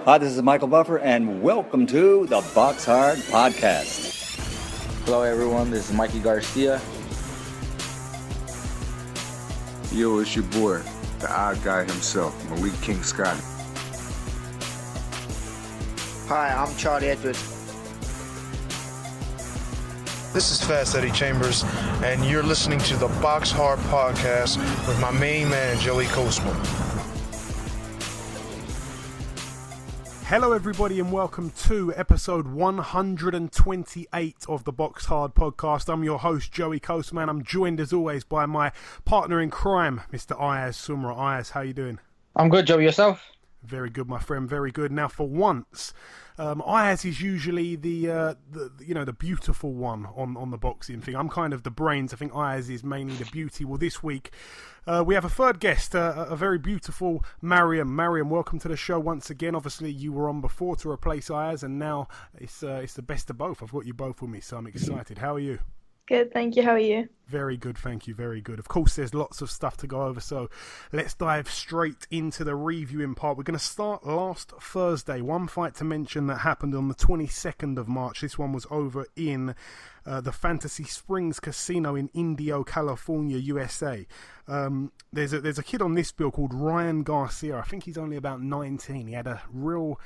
Hi, this is Michael Buffer, and welcome to the BoxHard Podcast. Hello, everyone. This is Mikey Garcia. Yo, it's your boy, the odd guy himself, Malik King Scott. Hi, I'm Charlie Edwards. This is Fast Eddie Chambers, and you're listening to the BoxHard Podcast with my main man, Joey Coastman. Hello everybody and welcome to episode 128 of the BoxHard Podcast. I'm your host, Joey Coastman. I'm joined as always by my partner in crime, Mr. Ayaz Sumra. Ayaz, how you doing? I'm good, Joey. Yourself? Very good, my friend. Very good. Now, for once, Ayaz is usually the beautiful one on the boxing thing. I'm kind of the brains. I think Ayaz is mainly the beauty. Well, this week we have a third guest, a very beautiful Mariam. Mariam, welcome to the show once again. Obviously, you were on before to replace Ayaz, and now it's the best of both. I've got you both with me, so I'm excited. How are you? Good, thank you. How are you? Very good, thank you. Very good. Of course, there's lots of stuff to go over, so let's dive straight into the reviewing part. We're going to start last Thursday. One fight to mention that happened on the 22nd of March. This one was over in the Fantasy Springs Casino in Indio, California, USA. There's a kid on this bill called Ryan Garcia. I think he's only about 19. He had a real,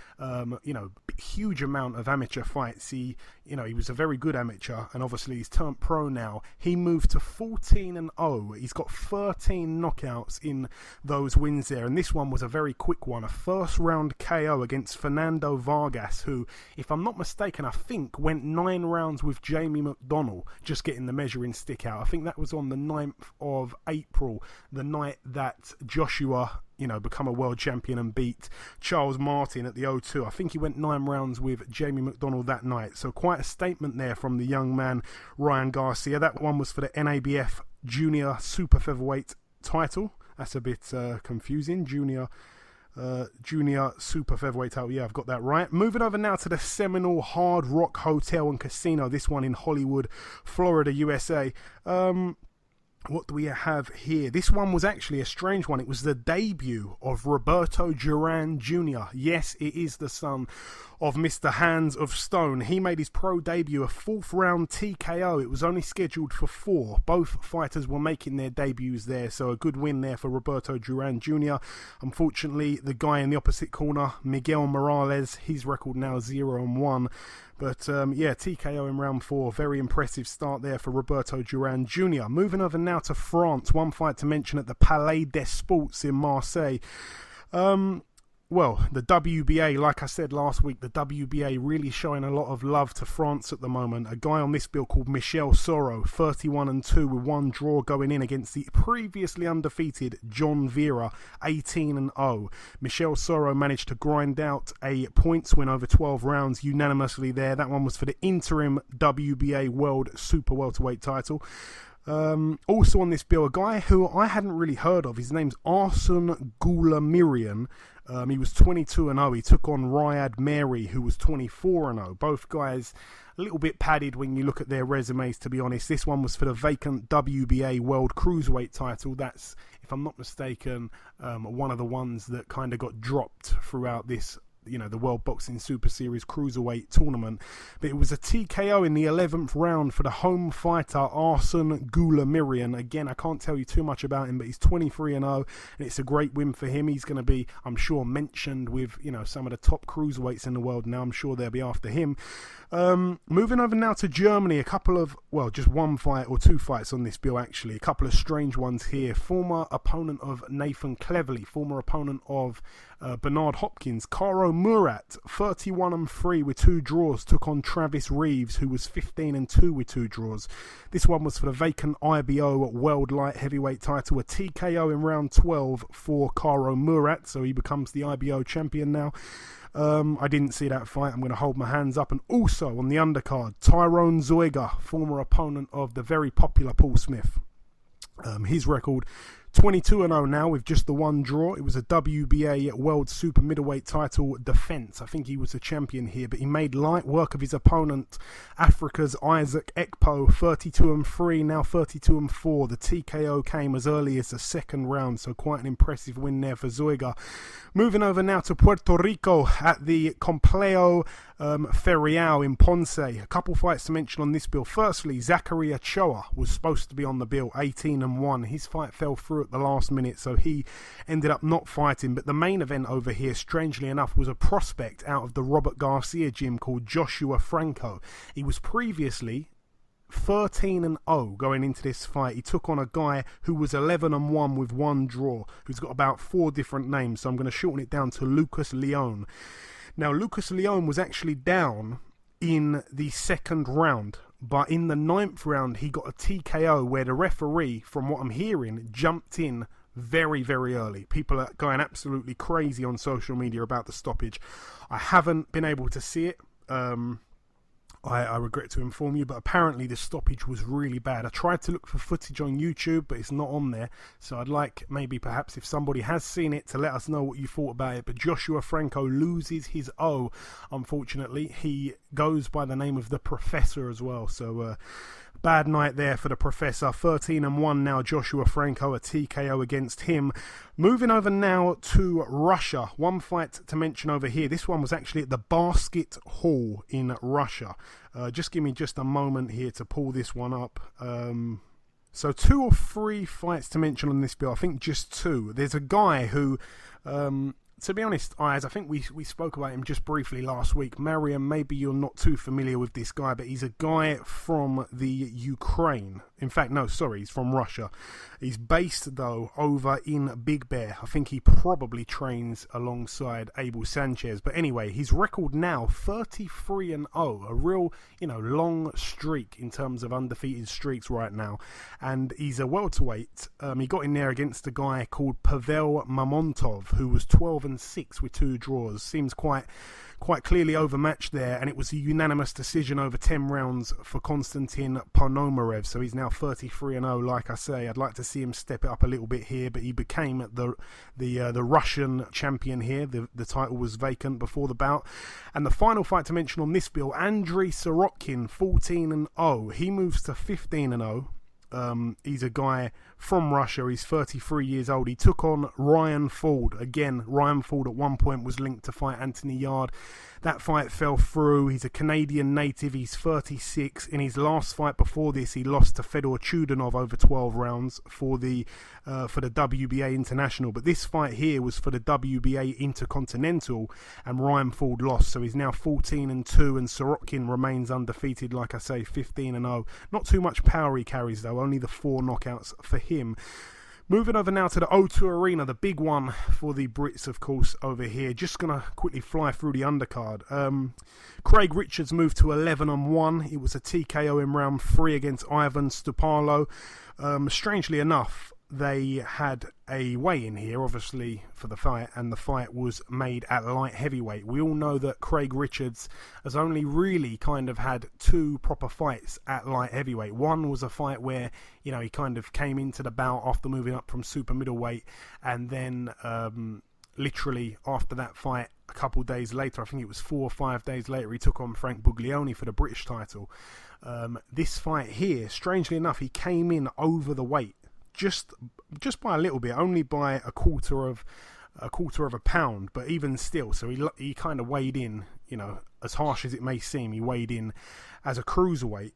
huge amount of amateur fights. He was a very good amateur, and obviously he's turned pro now. He moved to 14-0. He's got 13 knockouts in those wins there, and this one was a very quick one. A first round KO against Fernando Vargas, who, if I'm not mistaken, I think went 9 rounds with Jamie McDonnell, just getting the measuring stick out. I think that was on the 9th of April, the night that Joshua become a world champion and beat Charles Martin at the O2. I think he went 9 rounds with Jamie McDonnell that night. So quite a statement there from the young man, Ryan Garcia. That one was for the NABF Junior Super Featherweight title. That's a bit confusing. Junior Super Featherweight title. Yeah, I've got that right. Moving over now to the Seminole Hard Rock Hotel and Casino. This one in Hollywood, Florida, USA. What do we have here? This one was actually a strange one. It was the debut of Roberto Duran Jr. Yes, it is the son of Mr. Hands of Stone. He made his pro debut, a 4th round TKO. It was only scheduled for 4. Both fighters were making their debuts there, so a good win there for Roberto Duran Jr. Unfortunately, the guy in the opposite corner, Miguel Morales, his record now 0-1. But TKO in round 4. Very impressive start there for Roberto Duran Jr. Moving over now to France. One fight to mention at the Palais des Sports in Marseille. The WBA, like I said last week, the WBA really showing a lot of love to France at the moment. A guy on this bill called Michel Soro, 31-2 with 1 draw going in against the previously undefeated John Vera, 18-0. Michel Soro managed to grind out a points win over 12 rounds unanimously there. That one was for the interim WBA World Super Welterweight title. Also on this bill, a guy who I hadn't really heard of. His name's Ayaz Goulamirian. He was 22-0. He took on Riyad Mary, who was 24-0. Both guys a little bit padded when you look at their resumes, to be honest. This one was for the vacant WBA World Cruiserweight title. That's, if I'm not mistaken, one of the ones that kind of got dropped throughout this, the World Boxing Super Series Cruiserweight tournament. But it was a TKO in the 11th round for the home fighter, Ayaz Goulamirian. Again, I can't tell you too much about him, but he's 23-0, and it's a great win for him. He's going to be, I'm sure, mentioned with, some of the top cruiserweights in the world now. I'm sure they'll be after him. Moving over now to Germany, a couple of, just one fight or 2 fights on this bill, actually. A couple of strange ones here. Former opponent of Nathan Cleverly, former opponent of Bernard Hopkins, Karo Murat, 31-3 with 2 draws, took on Travis Reeves, who was 15-2 with 2 draws. This one was for the vacant IBO World Light Heavyweight title, a TKO in round 12 for Karo Murat, so he becomes the IBO champion now. I didn't see that fight. I'm going to hold my hands up. And also on the undercard, Tyrone Zoiga, former opponent of the very popular Paul Smith. His record, 22-0 now with just the one draw. It was a WBA World Super-Middleweight title defence. I think he was the champion here, but he made light work of his opponent, Africa's Isaac Ekpo, 32-3, now 32-4. The TKO came as early as the second round, so quite an impressive win there for Zoiga. Moving over now to Puerto Rico at the Complejo Ferial in Ponce. A couple fights to mention on this bill. Firstly, Zachary Ochoa was supposed to be on the bill, 18-1. His fight fell through at the last minute, so he ended up not fighting. But the main event over here, strangely enough, was a prospect out of the Robert Garcia gym called Joshua Franco. He was previously 13-0 going into this fight. He took on a guy who was 11-1 with one draw, who's got about 4 different names, so I'm going to shorten it down to Lucas Leone. Now, Lucas Leone was actually down in the second round, but in the 9th round he got a TKO where the referee, from what I'm hearing, jumped in very, very early. People are going absolutely crazy on social media about the stoppage. I haven't been able to see it. I regret to inform you, but apparently the stoppage was really bad. I tried to look for footage on YouTube, but it's not on there. So I'd like maybe perhaps if somebody has seen it to let us know what you thought about it. But Joshua Franco loses his O, unfortunately. He goes by the name of the Professor as well. So bad night there for the Professor. 13-1 now, Joshua Franco, a TKO against him. Moving over now to Russia. One fight to mention over here. This one was actually at the Basket Hall in Russia. Just give me just a moment here to pull this one up. So 2 or 3 fights to mention on this bill. I think just 2. There's a guy who, to be honest, Ayaz, I think we spoke about him just briefly last week. Mariam, maybe you're not too familiar with this guy, but he's a guy from the Ukraine. In fact, no, sorry, he's from Russia. He's based, though, over in Big Bear. I think he probably trains alongside Abel Sanchez. But anyway, his record now, 33-0. A real, long streak in terms of undefeated streaks right now. And he's a welterweight. He got in there against a guy called Pavel Mamontov, who was 12-6 with 2 draws. Seems quite clearly overmatched there, and it was a unanimous decision over 10 rounds for Konstantin Ponomarev. So he's now 33-0. Like I say, I'd like to see him step it up a little bit here, but he became the Russian champion here. The title was vacant before the bout. And the final fight to mention on this bill, Andrei Sorokin, 14-0. He moves to 15-0. He's a guy from Russia. He's 33 years old. He took on Ryan Ford. Again, Ryan Ford at one point was linked to fight Anthony Yard. That fight fell through. He's a Canadian native. He's 36. In his last fight before this, he lost to Fedor Chudanov over 12 rounds for the WBA International. But this fight here was for the WBA Intercontinental, and Ryan Ford lost. So he's now 14-2, and Sorokin remains undefeated. Like I say, 15-0. Not too much power he carries, though. Only the 4 knockouts for him. Moving over now to the O2 Arena, the big one for the Brits, of course, over here. Just going to quickly fly through the undercard. Craig Richards moved to 11-1. It was a TKO in round 3 against Ivan Stupalo. Strangely enough, they had a weigh-in here, obviously, for the fight, and the fight was made at light heavyweight. We all know that Craig Richards has only really kind of had 2 proper fights at light heavyweight. One was a fight where, he kind of came into the bout after moving up from super middleweight, and then literally after that fight, a couple days later, I think it was 4 or 5 days later, he took on Frank Buglioni for the British title. This fight here, strangely enough, he came in over the weight. Just by a little bit, only by a quarter of a pound, but even still, so he kind of weighed in, as harsh as it may seem, he weighed in as a cruiserweight.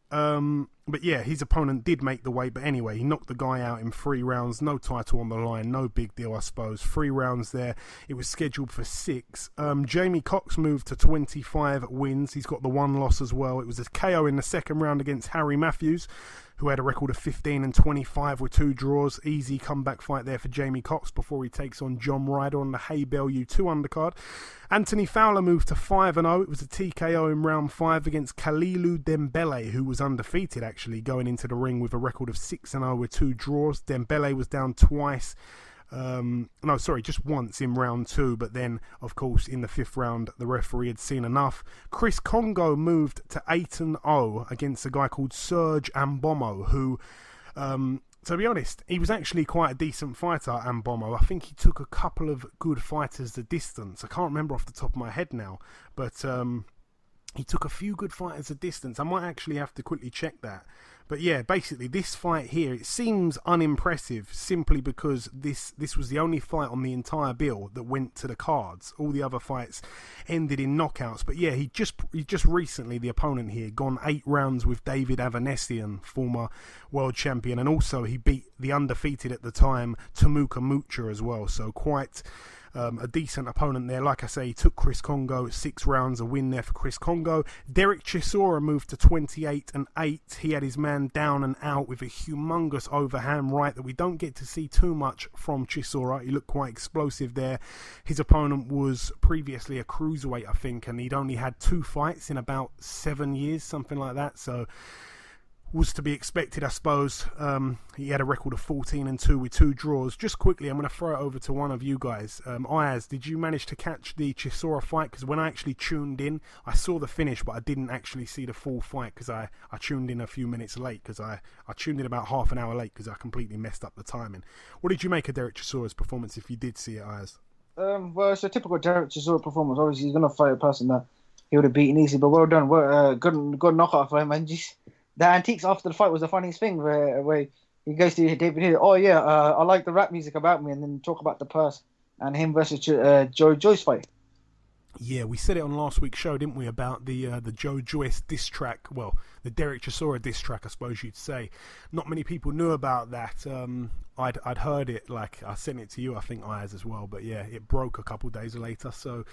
But yeah, his opponent did make the weight, but anyway, he knocked the guy out in 3 rounds, no title on the line, no big deal, I suppose. 3 rounds there. It was scheduled for 6. Jamie Cox moved to 25 wins. He's got the 1 loss as well. It was a KO in the second round against Harry Matthews, who had a record of 15-25 with 2 draws. Easy comeback fight there for Jamie Cox before he takes on John Ryder on the Hay Bellew 2 undercard. Anthony Fowler moved to 5-0. It was a TKO in round 5 against Kalilu Dembele, who was undefeated actually going into the ring with a record of 6-0 with 2 draws. Dembele was down twice. Just once in round 2, but then, of course, in the 5th round, the referee had seen enough. Chris Congo moved to 8-0 against a guy called Serge Ambomo, who to be honest, he was actually quite a decent fighter, Mbomo. I think he took a couple of good fighters the distance. I can't remember off the top of my head now, but he took a few good fighters the distance. I might actually have to quickly check that. But yeah, basically this fight here, it seems unimpressive simply because this was the only fight on the entire bill that went to the cards. All the other fights ended in knockouts. But yeah, he just recently, the opponent here, gone 8 rounds with David Avanesian, former world champion, and also he beat the undefeated at the time Tomuka Mucha as well. So quite a decent opponent there. Like I say, he took Chris Congo 6 rounds, a win there for Chris Congo. Derek Chisora moved to 28-8. He had his man down and out with a humongous overhand right that we don't get to see too much from Chisora. He looked quite explosive there. His opponent was previously a cruiserweight, I think, and he'd only had 2 fights in about 7 years, something like that. So was to be expected, I suppose. He had a record of 14-2 with 2 draws. Just quickly, I'm going to throw it over to one of you guys. Ayaz, did you manage to catch the Chisora fight? Because when I actually tuned in, I saw the finish, but I didn't actually see the full fight because I tuned in a few minutes late, because I tuned in about half an hour late because I completely messed up the timing. What did you make of Derek Chisora's performance, if you did see it, Ayaz? Well, it's a typical Derek Chisora performance. Obviously, he's going to fight a person that he would have beaten easy, but well done. Good knockout for him. And just the antiques after the fight was the funniest thing, where he goes to David Hill. Oh yeah, I like the rap music about me, and then talk about the purse and him versus Joe Joyce fight. Yeah, we said it on last week's show, didn't we, about the Joe Joyce diss track? Well, the Derek Chisora diss track, I suppose you'd say. Not many people knew about that. I'd heard it, like I sent it to you, I think, Ayaz, as well. But yeah, it broke a couple of days later. So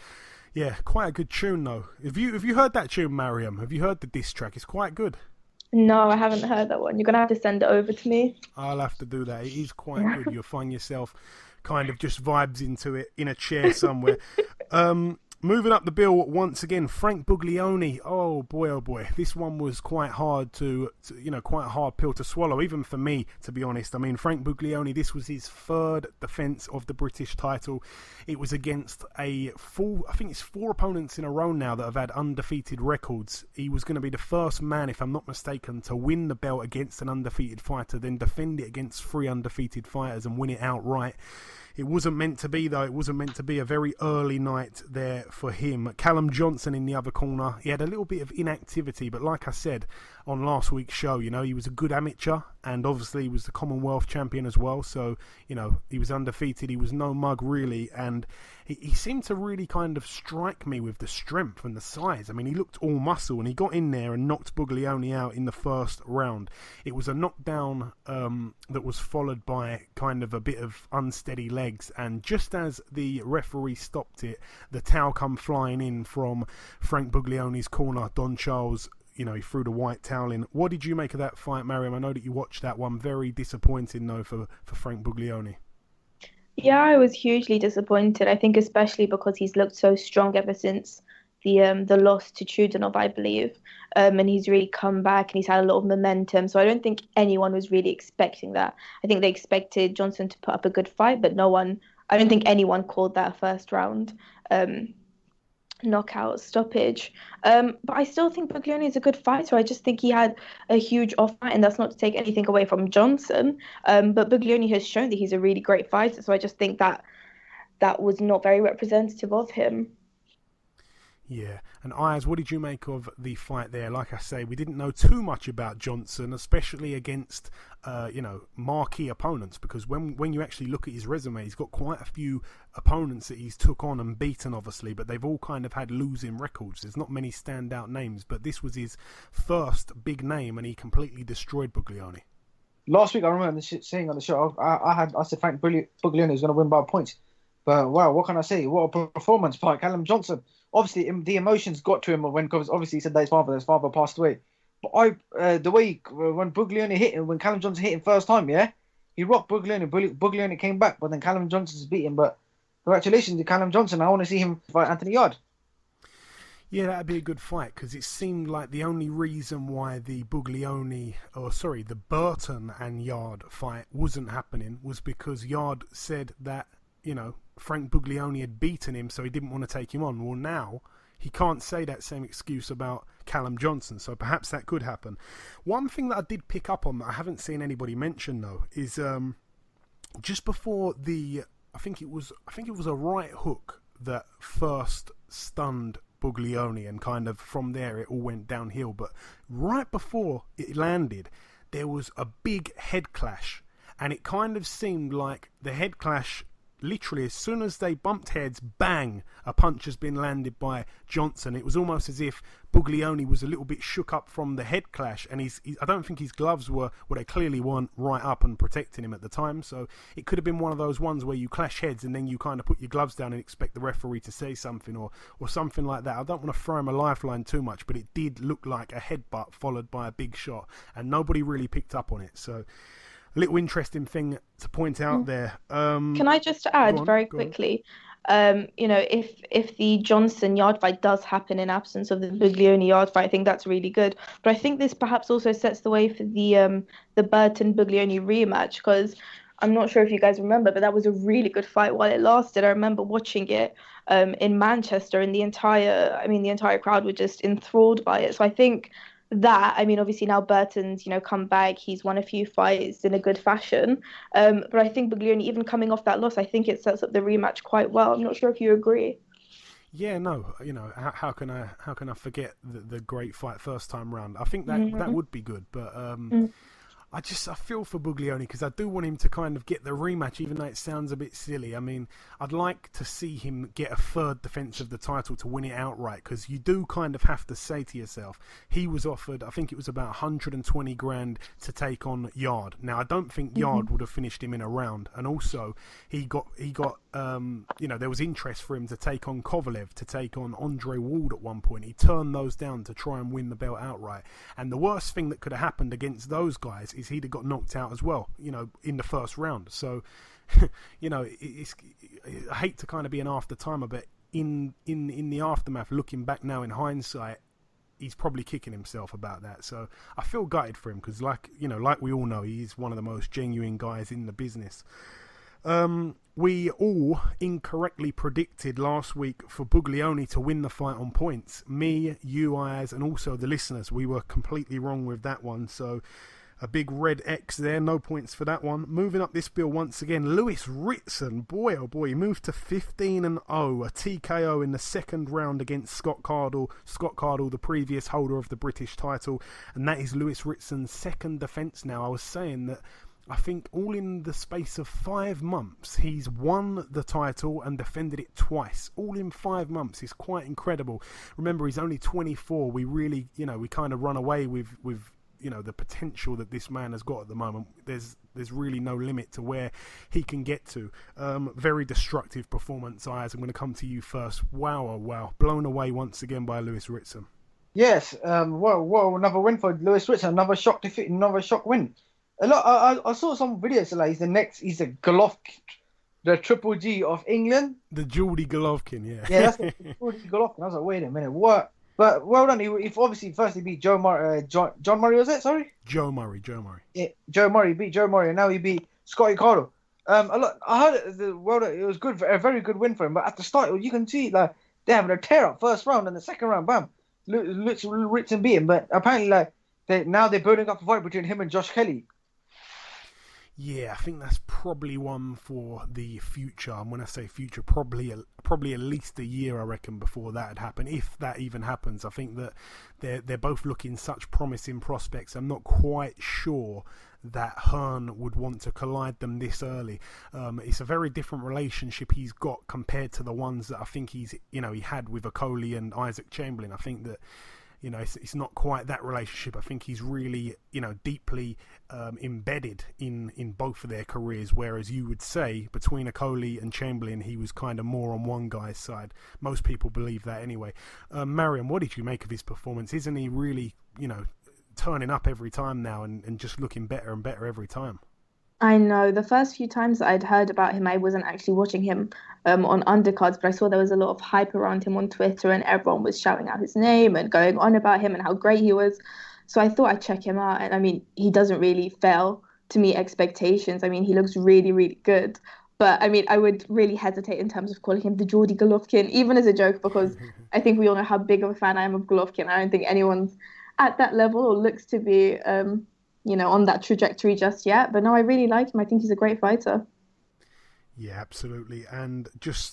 yeah, quite a good tune though. Have you heard that tune, Mariam? Have you heard the diss track? It's quite good. No, I haven't heard that one. You're going to have to send it over to me. I'll have to do that. It is quite good. You'll find yourself kind of just vibes into it in a chair somewhere. Moving up the bill once again, Frank Buglioni. Oh boy. This one was quite hard quite a hard pill to swallow, even for me, to be honest. I mean, Frank Buglioni, this was his 3rd defence of the British title. It was against I think it's 4 opponents in a row now that have had undefeated records. He was going to be the first man, if I'm not mistaken, to win the belt against an undefeated fighter, then defend it against 3 undefeated fighters and win it outright. It wasn't meant to be, though. It wasn't meant to be. A very early night there for him. Callum Johnson in the other corner. He had a little bit of inactivity, but like I said on last week's show, he was a good amateur, and obviously he was the Commonwealth champion as well. So, he was undefeated. He was no mug, really, and he seemed to really kind of strike me with the strength and the size. I mean, he looked all muscle, and he got in there and knocked Buglioni out in the first round. It was a knockdown that was followed by kind of a bit of unsteady legs, and just as the referee stopped it, the towel come flying in from Frank Buglioni's corner. Don Charles, he threw the white towel in. What did you make of that fight, Mariam? I know that you watched that one. Very disappointing, though, for Frank Buglioni. Yeah, I was hugely disappointed. I think especially because he's looked so strong ever since the loss to Chudinov, I believe. And he's really come back and he's had a lot of momentum. So I don't think anyone was really expecting that. I think they expected Johnson to put up a good fight, but I don't think anyone called that first round knockout stoppage. But I still think Buglioni is a good fighter. I just think he had a huge off fight, and that's not to take anything away from Johnson. But Buglioni has shown that he's a really great fighter. So I just think that was not very representative of him. Yeah, and Ayaz, what did you make of the fight there? Like I say, we didn't know too much about Johnson, especially against, marquee opponents, because when you actually look at his resume, he's got quite a few opponents that he's took on and beaten, obviously, but they've all kind of had losing records. There's not many standout names, but this was his first big name, and he completely destroyed Buglioni. Last week, I remember saying on the show, I said Frank Buglioni is going to win by points. But wow, what can I say? What a performance by Callum Johnson. Obviously, the emotions got to him because obviously he said that his father passed away. But the way when Buglioni hit him, when Callum Johnson hit him first time, yeah, he rocked Buglioni. Buglioni came back, but then Callum Johnson's beat him. But congratulations to Callum Johnson. I want to see him fight Anthony Yard. Yeah, that'd be a good fight, because it seemed like the only reason why the Burton and Yard fight wasn't happening was because Yard said that Frank Buglioni had beaten him, so he didn't want to take him on. Well, now he can't say that same excuse about Callum Johnson, so perhaps that could happen. One thing that I did pick up on that I haven't seen anybody mention though is just before I think it was a right hook that first stunned Buglioni, and kind of from there it all went downhill. But right before it landed, there was a big head clash, and it kind of seemed like the head clash, literally as soon as they bumped heads, bang, a punch has been landed by Johnson. It was almost as if Buglioni was a little bit shook up from the head clash, and I don't think his gloves were, well, they clearly weren't right up and protecting him at the time, so it could have been one of those ones where you clash heads and then you kind of put your gloves down and expect the referee to say something or something like that. I don't want to throw him a lifeline too much, but it did look like a headbutt followed by a big shot, and nobody really picked up on it, so a little interesting thing to point out there. Can I just add very quickly? If the Johnson yard fight does happen in absence of the Buglioni yard fight, I think that's really good. But I think this perhaps also sets the way for the Burton Buglioni rematch, because I'm not sure if you guys remember, but that was a really good fight while it lasted. I remember watching it in Manchester, and the entire crowd were just enthralled by it. So I think that, obviously now Burton's, come back, he's won a few fights in a good fashion. But I think Buglioni, even coming off that loss, I think it sets up the rematch quite well. I'm not sure if you agree. Yeah, no, how can I forget the great fight first time round? I think that would be good, but I feel for Buglioni because I do want him to kind of get the rematch, even though it sounds a bit silly. I'd like to see him get a third defence of the title to win it outright, because you do kind of have to say to yourself, he was offered, I think it was about 120 grand to take on Yard. Now, I don't think Yard would have finished him in a round, and also he got there was interest for him to take on Kovalev, to take on Andre Ward at one point. He turned those down to try and win the belt outright, and the worst thing that could have happened against those guys is he'd have got knocked out as well, in the first round. So, I hate to kind of be an after-timer, but in the aftermath, looking back now in hindsight, he's probably kicking himself about that. So I feel gutted for him because, like we all know, he's one of the most genuine guys in the business. We all incorrectly predicted last week for Buglioni to win the fight on points. Me, you, Ayaz, and also the listeners. We were completely wrong with that one. So a big red X there, no points for that one. Moving up this bill once again, Lewis Ritson, boy oh boy, he moved to 15-0, a TKO in the second round against Scott Cardle, the previous holder of the British title, and that is Lewis Ritson's second defence now. I was saying that I think all in the space of 5 months, he's won the title and defended it twice. All in 5 months is quite incredible. Remember, he's only 24. We really, we kind of run away with the potential that this man has got at the moment. There's really no limit to where he can get to. Very destructive performance, Ayaz. I'm going to come to you first. Wow, oh wow. Blown away once again by Lewis Ritson. Yes, well, another win for Lewis Ritson, another shock defeat, another shock win. I saw some videos like he's a Golovkin, the Triple G of England. The Geordie Golovkin, yeah. Yeah, that's the Geordie Golovkin. I was like, wait a minute, what? But well done. He obviously firstly beat John Murray, was it? Sorry? Joe Murray. Yeah, Joe Murray beat Joe Murray, and now he beat Scotty Cardle. I heard it was good, a very good win for him. But at the start, you can see like they're having a tear up first round, and the second round, bam, Ritson beat him. But apparently, they're building up a fight between him and Josh Kelly. Yeah, I think that's probably one for the future. And when I say future, probably at least a year, I reckon, before that would happen, if that even happens. I think that they're both looking such promising prospects. I'm not quite sure that Hearn would want to collide them this early. It's a very different relationship he's got compared to the ones that I think he had with Okoli and Isaac Chamberlain. I think that it's not quite that relationship. I think he's really, deeply embedded in both of their careers, whereas you would say between Okoli and Chamberlain, he was kind of more on one guy's side. Most people believe that anyway. Mariam, what did you make of his performance? Isn't he really, turning up every time now and just looking better and better every time? I know. The first few times that I'd heard about him, I wasn't actually watching him on undercards, but I saw there was a lot of hype around him on Twitter and everyone was shouting out his name and going on about him and how great he was. So I thought I'd check him out. And he doesn't really fail to meet expectations. He looks really, really good. But I mean, I would really hesitate in terms of calling him the Geordie Golovkin, even as a joke, because I think we all know how big of a fan I am of Golovkin. I don't think anyone's at that level or looks to be, on that trajectory just yet. But no, I really like him. I think he's a great fighter. Yeah, absolutely. And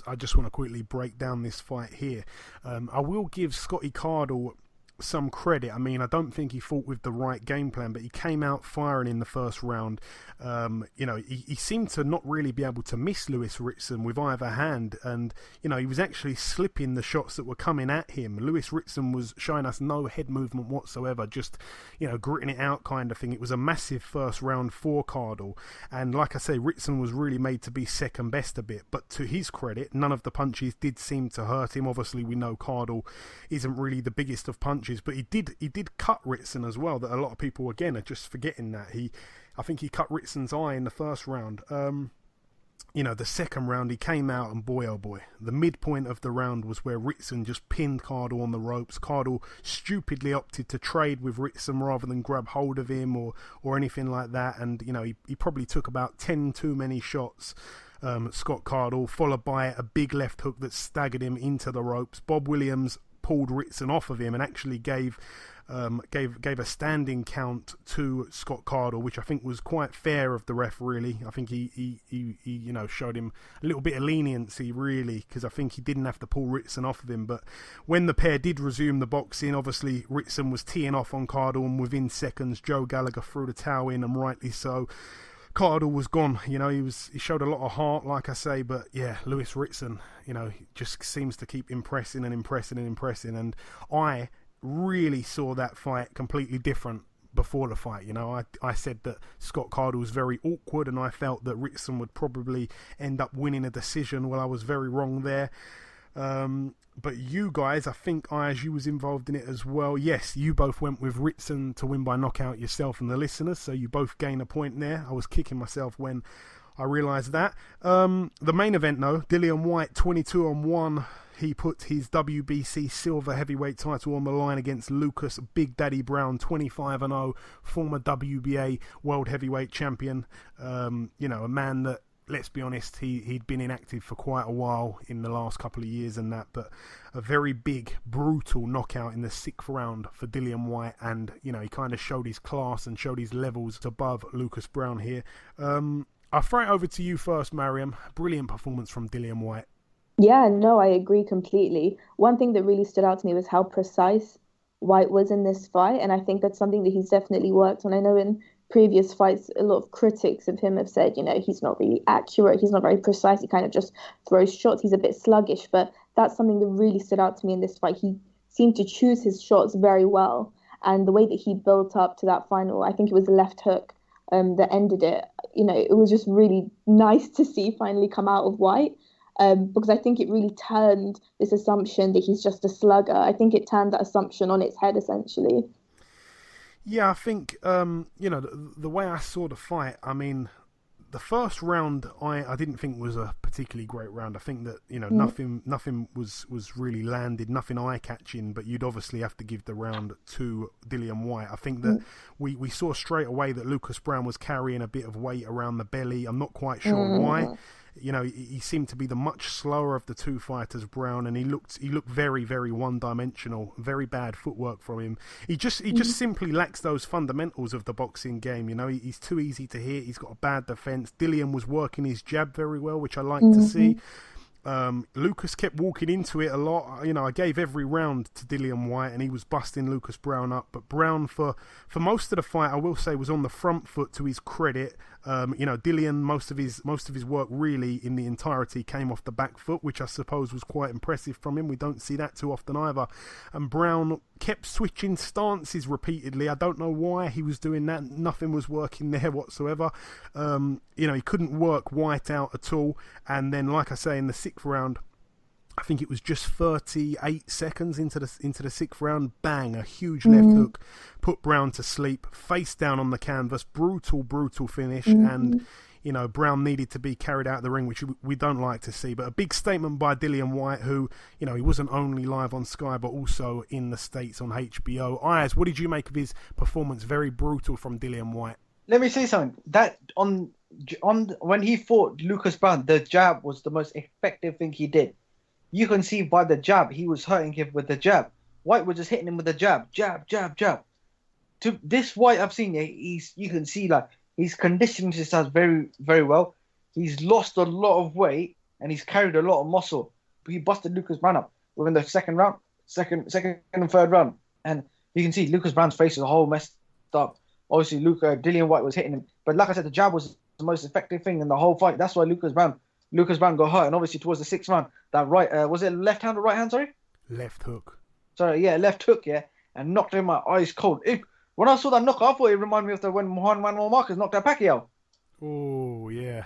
I just want to quickly break down this fight here. I will give Scotty Cardle some credit. I mean, I don't think he fought with the right game plan, but he came out firing in the first round. He seemed to not really be able to miss Lewis Ritson with either hand, and he was actually slipping the shots that were coming at him. Lewis Ritson was showing us no head movement whatsoever, just gritting it out kind of thing. It was a massive first round for Cardle, and like I say, Ritson was really made to be second best a bit, but to his credit, none of the punches did seem to hurt him. Obviously, we know Cardle isn't really the biggest of punches, but he did cut Ritson as well, that a lot of people again are just forgetting that. I think he cut Ritson's eye in the first round. The second round he came out, and boy oh boy, the midpoint of the round was where Ritson just pinned Cardle on the ropes. Cardle stupidly opted to trade with Ritson rather than grab hold of him or anything like that, and he probably took about 10 too many shots, Scott Cardle, followed by a big left hook that staggered him into the ropes. Bob Williams pulled Ritson off of him and actually gave a standing count to Scott Cardle, which I think was quite fair of the ref, really. I think he showed him a little bit of leniency, really, because I think he didn't have to pull Ritson off of him. But when the pair did resume the boxing, obviously Ritson was teeing off on Cardle, and within seconds Joe Gallagher threw the towel in, and rightly so. Cardle was gone. He showed a lot of heart, like I say, but yeah, Lewis Ritson, just seems to keep impressing, and I really saw that fight completely different before the fight. I said that Scott Cardle was very awkward, and I felt that Ritson would probably end up winning a decision. Well, I was very wrong there. But you guys, I think Ayaz, you was involved in it as well. Yes, you both went with Ritson to win by knockout, yourself and the listeners, so you both gain a point there. I was kicking myself when I realised that. The main event, though, Dillian Whyte, 22-1. He put his WBC silver heavyweight title on the line against Lucas Big Daddy Browne, 25-0, former WBA world heavyweight champion. A man that, let's be honest, he'd been inactive for quite a while in the last couple of years and that, but a very big, brutal knockout in the 6th round for Dillian Whyte, and, he kind of showed his class and showed his levels above Lucas Browne here. I'll throw it over to you first, Mariam. Brilliant performance from Dillian Whyte. Yeah, no, I agree completely. One thing that really stood out to me was how precise Whyte was in this fight, and I think that's something that he's definitely worked on. I know in previous fights, a lot of critics of him have said, he's not really accurate, he's not very precise, he kind of just throws shots, he's a bit sluggish, but that's something that really stood out to me in this fight. He seemed to choose his shots very well, and the way that he built up to that final, I think it was the left hook that ended it, it was just really nice to see finally come out of Whyte, because I think it really turned this assumption that he's just a slugger. I think it turned that assumption on its head, essentially. Yeah, I think, the way I saw the fight, I mean, the first round I didn't think was a particularly great round. I think that, nothing was really landed, nothing eye-catching, but you'd obviously have to give the round to Dillian Whyte. I think that we saw straight away that Lucas Browne was carrying a bit of weight around the belly. I'm not quite sure why. He seemed to be the much slower of the two fighters, Browne, and he looked very, very one-dimensional. Very bad footwork from him. He just simply lacks those fundamentals of the boxing game. He's too easy to hit. He's got a bad defense. Dillian was working his jab very well, which I like to see. Lucas kept walking into it a lot. I gave every round to Dillian Whyte, and he was busting Lucas Browne up. But Browne, for most of the fight, I will say, was on the front foot to his credit. Dillian, most of his work really in the entirety came off the back foot, which I suppose was quite impressive from him. We don't see that too often either. And Browne kept switching stances repeatedly. I don't know why he was doing that. Nothing was working there whatsoever. He couldn't work Whyte out at all. And then, like I say, in the 6th round, I think it was just 38 seconds into the 6th round, bang, a huge left hook, put Browne to sleep, face down on the canvas, brutal finish, and, Browne needed to be carried out of the ring, which we don't like to see. But a big statement by Dillian Whyte, who, he wasn't only live on Sky, but also in the States on HBO. Ayaz, what did you make of his performance? Very brutal from Dillian Whyte. Let me say something. That on when he fought Lucas Browne, the jab was the most effective thing he did. You can see by the jab, he was hurting him with the jab. Whyte was just hitting him with the jab. To this Whyte I've seen, you can see like he's conditioned himself very, very well. He's lost a lot of weight and he's carried a lot of muscle. But he busted Lucas Browne up within the second and third round. And you can see Lucas Browne's face is a whole messed up. Obviously, Dillian Whyte was hitting him. But like I said, the jab was the most effective thing in the whole fight. That's why Lucas Browne got hurt. And obviously, towards the sixth round, that right, was it left hand or right hand, sorry? Left hook. Sorry, yeah, left hook, yeah. And knocked him out ice cold. When I saw that knock, I thought it reminded me of when Juan Manuel Marquez knocked out Pacquiao. Oh, yeah.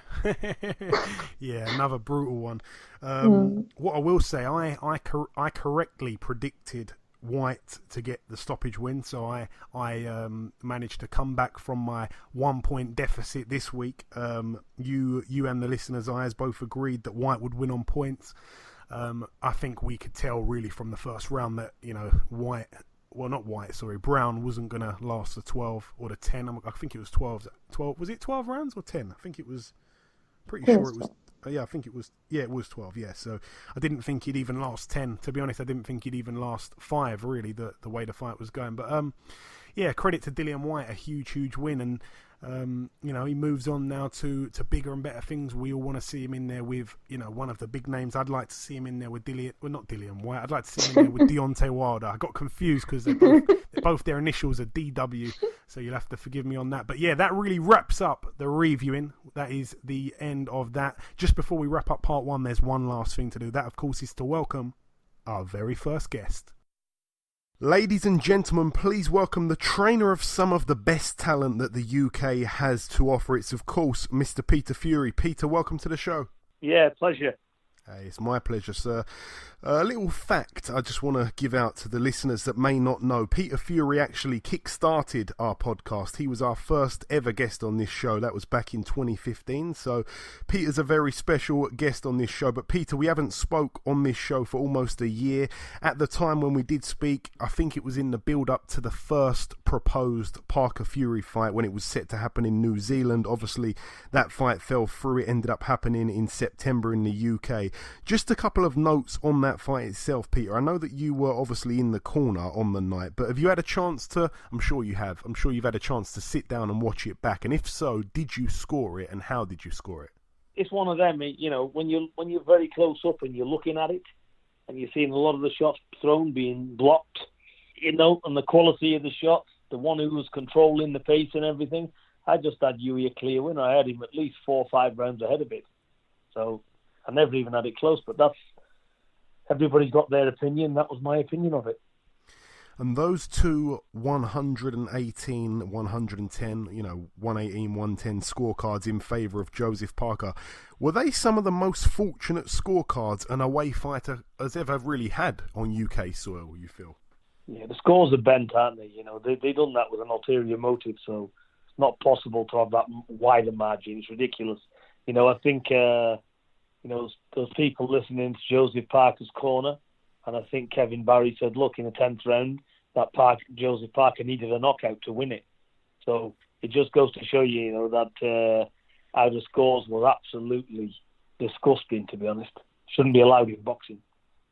Yeah, another brutal one. What I will say, I correctly predicted Whyte to get the stoppage win, so I managed to come back from my 1 point deficit this week. You and the listeners' eyes both agreed that Whyte would win on points. I think we could tell really from the first round that, you know, Browne wasn't going to last the 12 or the 10. I think it was 12. Was it 12 rounds or 10? I think it was pretty sure it was. Yeah, I think it was. Yeah, it was 12. Yeah, so I didn't think he'd even last 10. To be honest, I didn't think he'd even last 5. Really, the way the fight was going. But yeah, credit to Dillian Whyte, a huge win, and you know, he moves on now to bigger and better things. We all want to see him in there with, you know, one of the big names. I'd like to see him in there with not Dillian Whyte. I'd like to see him in there with Deontay Wilder. I got confused because both their initials are DW, so you'll have to forgive me on that. But yeah, that really wraps up the reviewing. That is the end of that. Just before we wrap up part 1, there's one last thing to do. That, of course, is to welcome our very first guest. Ladies and gentlemen, please welcome the trainer of some of the best talent that the UK has to offer. It's, of course, Mr. Peter Fury. Peter, welcome to the show. Yeah, pleasure. Hey, it's my pleasure, sir. A little fact I just want to give out to the listeners that may not know. Peter Fury actually kick-started our podcast. He was our first ever guest on this show. That was back in 2015. So Peter's a very special guest on this show. But Peter, we haven't spoke on this show for almost a year. At the time when we did speak, I think it was in the build-up to the first proposed Parker Fury fight when it was set to happen in New Zealand. Obviously, that fight fell through. It ended up happening in September in the UK. Just a couple of notes on that fight itself, Peter. I know that you were obviously in the corner on the night, but have you had a chance to, I'm sure you've had a chance to sit down and watch it back, and if so, did you score it, and how did you score it? It's one of them, you know, when you're very close up and you're looking at it, and you're seeing a lot of the shots thrown being blocked, you know, and the quality of the shots, the one who was controlling the pace and everything, I just had Hughie a clear winner. I had him at least 4 or 5 rounds ahead of it. So I never even had it close, but that's, everybody's got their opinion. That was my opinion of it. And those two 118, 110, you know, 118, 110 scorecards in favour of Joseph Parker, were they some of the most fortunate scorecards an away fighter has ever really had on UK soil, you feel? Yeah, the scores are bent, aren't they? You know, they done that with an ulterior motive, so it's not possible to have that wider margin. It's ridiculous. You know, I think... you know, those people listening to Joseph Parker's corner, and I think Kevin Barry said, look, in the 10th round, that Joseph Parker needed a knockout to win it. So it just goes to show you, you know, that how the scores were absolutely disgusting, to be honest. Shouldn't be allowed in boxing.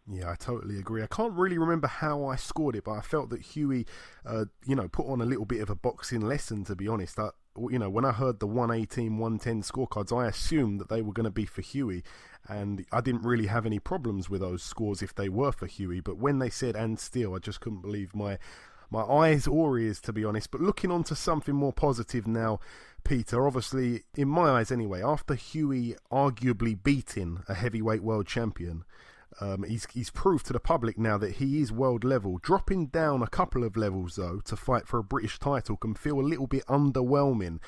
Yeah, I totally agree. I can't really remember how I scored it, but I felt that Hughie, you know, put on a little bit of a boxing lesson, to be honest. You know, when I heard the 118, 110 scorecards, I assumed that they were going to be for Hughie, and I didn't really have any problems with those scores if they were for Hughie. But when they said "and still," I just couldn't believe my eyes or ears, to be honest. But looking on to something more positive now, Peter, obviously, in my eyes anyway, after Hughie arguably beating a heavyweight world champion, he's proved to the public now that he is world level. Dropping down a couple of levels, though, to fight for a British title can feel a little bit underwhelming.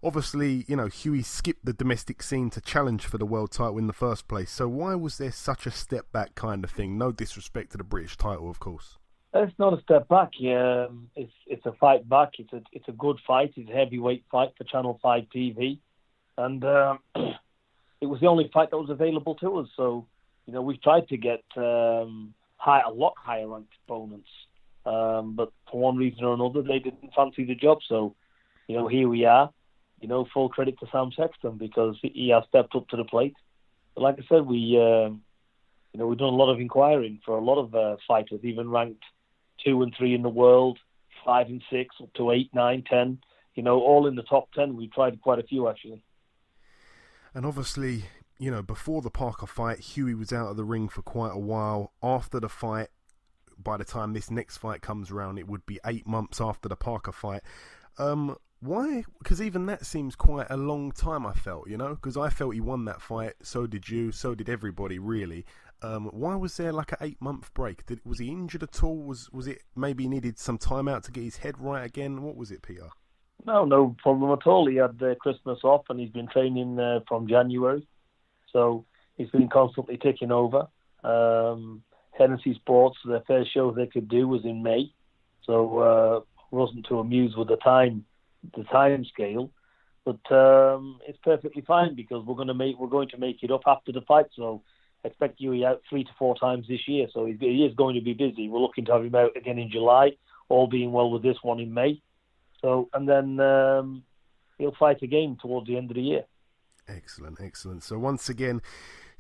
Obviously, you know, Hughie skipped the domestic scene to challenge for the world title in the first place. So why was there such a step back kind of thing? No disrespect to the British title, of course. It's not a step back. It's a fight back. It's a good fight. It's a heavyweight fight for Channel 5 TV. And it was the only fight that was available to us. So, you know, we've tried to get a lot higher ranked opponents, but for one reason or another, they didn't fancy the job. So, you know, here we are. full credit to Sam Sexton because he has stepped up to the plate. But like I said, we've done a lot of inquiring for a lot of fighters, even ranked 2 and 3 in the world, 5 and 6, up to 8, 9, 10. All in the top 10. We tried quite a few actually. And obviously, before the Parker fight, Hughie was out of the ring for quite a while. After the fight, by the time this next fight comes around, it would be 8 months after the Parker fight. Why? Because even that seems quite a long time, I felt, because I felt he won that fight, so did you, so did everybody, really. Why was there like an 8-month break? Was he injured at all? Was it maybe he needed some time out to get his head right again? What was it, Peter? No problem at all. He had Christmas off and he's been training from January. So he's been constantly ticking over. Hennessy Sports, their first show they could do was in May. So wasn't too amused with the time scale. But it's perfectly fine because we're going to make it up after the fight. So expect Hughie out 3 to 4 times this year. So he is going to be busy. We're looking to have him out again in July, all being well with this one in May. So, and then he'll fight again towards the end of the year. Excellent. So once again,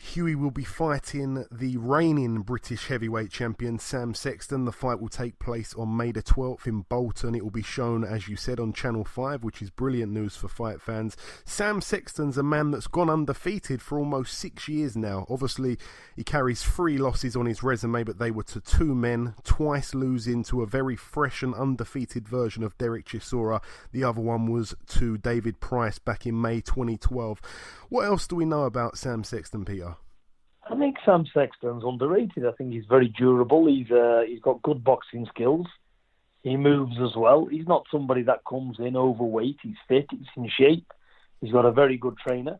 Hughie will be fighting the reigning British heavyweight champion Sam Sexton. The fight will take place on May the 12th in Bolton. It will be shown, as you said, on Channel 5, which is brilliant news for fight fans. Sam Sexton's a man that's gone undefeated for almost 6 years now. Obviously, he carries 3 losses on his resume, but they were to 2 men, twice losing to a very fresh and undefeated version of Derek Chisora. The other one was to David Price back in May 2012. What else do we know about Sam Sexton, Peter? I think Sam Sexton's underrated. I think he's very durable. He's got good boxing skills. He moves as well. He's not somebody that comes in overweight. He's fit. He's in shape. He's got a very good trainer.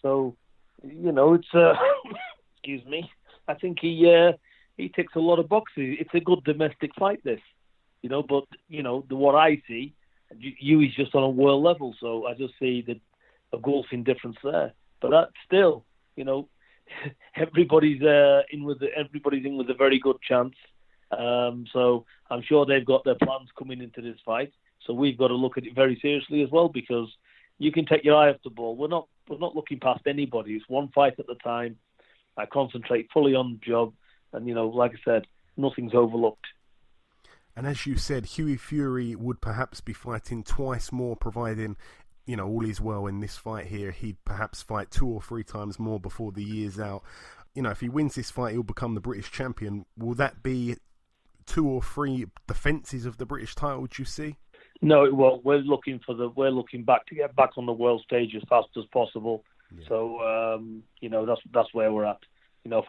So, it's excuse me. I think he ticks a lot of boxes. It's a good domestic fight, this. But what I see, Hughie's just on a world level. So I just see a golfing difference there. But that's still, everybody's in with a very good chance. So I'm sure they've got their plans coming into this fight. So we've got to look at it very seriously as well because you can take your eye off the ball. We're not looking past anybody. It's one fight at a time. I concentrate fully on the job, and like I said, nothing's overlooked. And as you said, Hughie Fury would perhaps be fighting twice more, providing all is well in this fight here. He'd perhaps fight 2 or 3 times more before the year's out. If he wins this fight, he'll become the British champion. Will that be 2 or 3 defences of the British title, would you see? No, well, we're looking back to get back on the world stage as fast as possible. Yeah. So, that's where we're at. If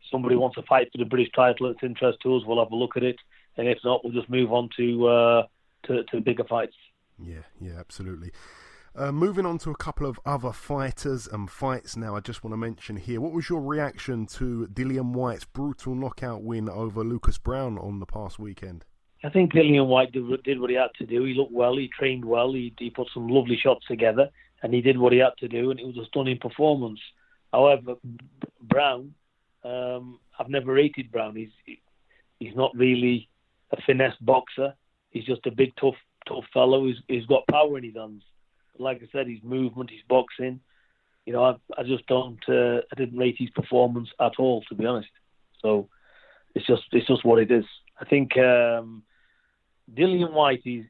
somebody wants to fight for the British title, it's interest to us, we'll have a look at it. And if not, we'll just move on to bigger fights. Yeah, absolutely. Moving on to a couple of other fighters and fights now, I just want to mention here. What was your reaction to Dillian Whyte's brutal knockout win over Lucas Browne on the past weekend? I think Dillian Whyte did what he had to do. He looked well, he trained well, he put some lovely shots together, and he did what he had to do, and it was a stunning performance. However, Browne, I've never rated Browne. He's not really a finesse boxer. He's just a big, tough fellow. He's got power in his hands. Like I said, his movement, his boxing. I just don't. I didn't rate his performance at all, to be honest. So it's just what it is. I think Dillian Whyte he's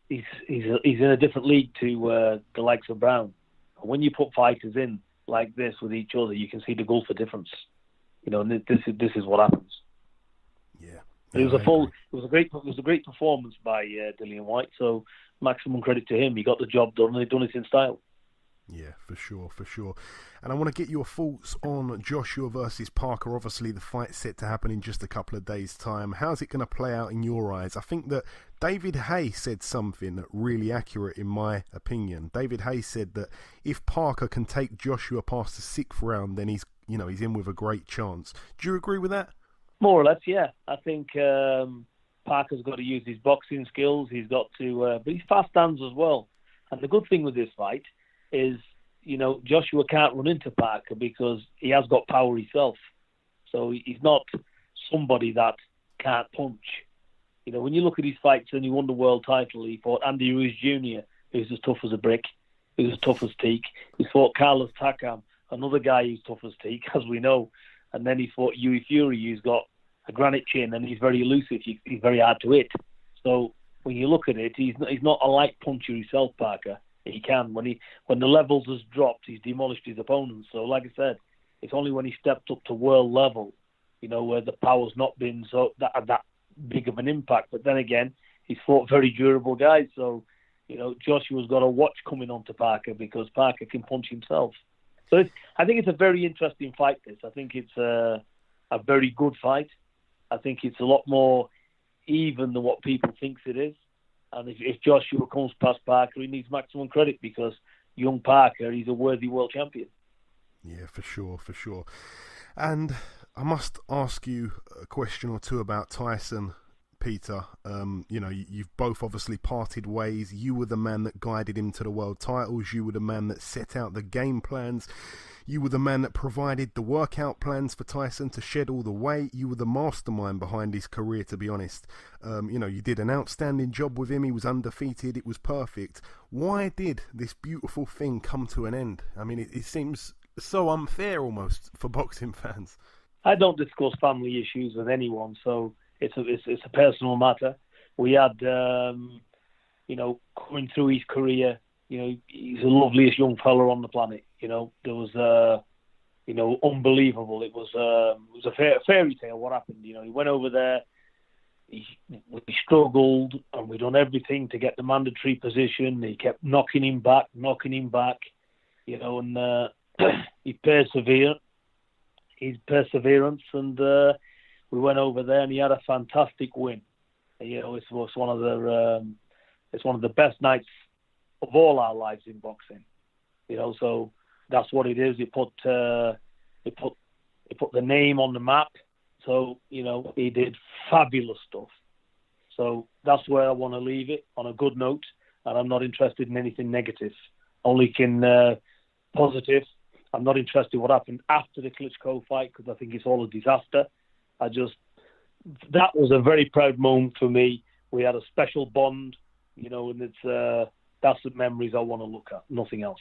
in a different league to the likes of Browne. And when you put fighters in like this with each other, you can see the gulf of difference. And this is what happens. Yeah. It was a great performance by Dillian Whyte. So maximum credit to him. He got the job done and he's done it in style. Yeah, for sure. And I want to get your thoughts on Joshua versus Parker. Obviously, the fight's set to happen in just a couple of days' time. How's it going to play out in your eyes? I think that David Haye said something really accurate in my opinion. David Haye said that if Parker can take Joshua past the 6th round, then he's in with a great chance. Do you agree with that? More or less, yeah. I think Parker's got to use his boxing skills. He's got to, but he's fast hands as well. And the good thing with this fight is, Joshua can't run into Parker because he has got power himself. So he's not somebody that can't punch. When you look at his fights and he won the world title, he fought Andy Ruiz Jr., who's as tough as a brick. who's tough as teak. He fought Carlos Takam, another guy who's tough as teak, as we know. And then he fought Hughie Fury, who's got a granite chin and he's very elusive. He's very hard to hit. So when you look at it, he's not a light puncher himself, Parker. He can. When the levels has dropped, he's demolished his opponents. So like I said, it's only when he stepped up to world level, where the power's not been that big of an impact. But then again, he's fought very durable guys. So, Joshua's got a watch coming on to Parker because Parker can punch himself. So I think it's a very interesting fight, this. I think it's a very good fight. I think it's a lot more even than what people think it is. And if Joshua comes past Parker, he needs maximum credit because young Parker, he's a worthy world champion. Yeah, for sure. And I must ask you a question or two about Tyson, Peter. You've both obviously parted ways. You were the man that guided him to the world titles. You were the man that set out the game plans. You were the man that provided the workout plans for Tyson to shed all the weight. You were the mastermind behind his career, to be honest. You did an outstanding job with him. He was undefeated. It was perfect. Why did this beautiful thing come to an end? I mean, it seems so unfair almost for boxing fans. I don't discuss family issues with anyone, so it's a personal matter. We had, coming through his career, he's the loveliest young fella on the planet. There was, unbelievable. It was a fairy tale what happened. He went over there, we struggled, and we done everything to get the mandatory position. He kept knocking him back, and he persevered. His perseverance, and we went over there, and he had a fantastic win. It was one of the best nights of all our lives in boxing. So that's what it is. It put the name on the map. So he did fabulous stuff. So that's where I want to leave it, on a good note, and I'm not interested in anything negative. Only positive. I'm not interested in what happened after the Klitschko fight because I think it's all a disaster. That was a very proud moment for me. We had a special bond, and that's the memories I want to look at, nothing else.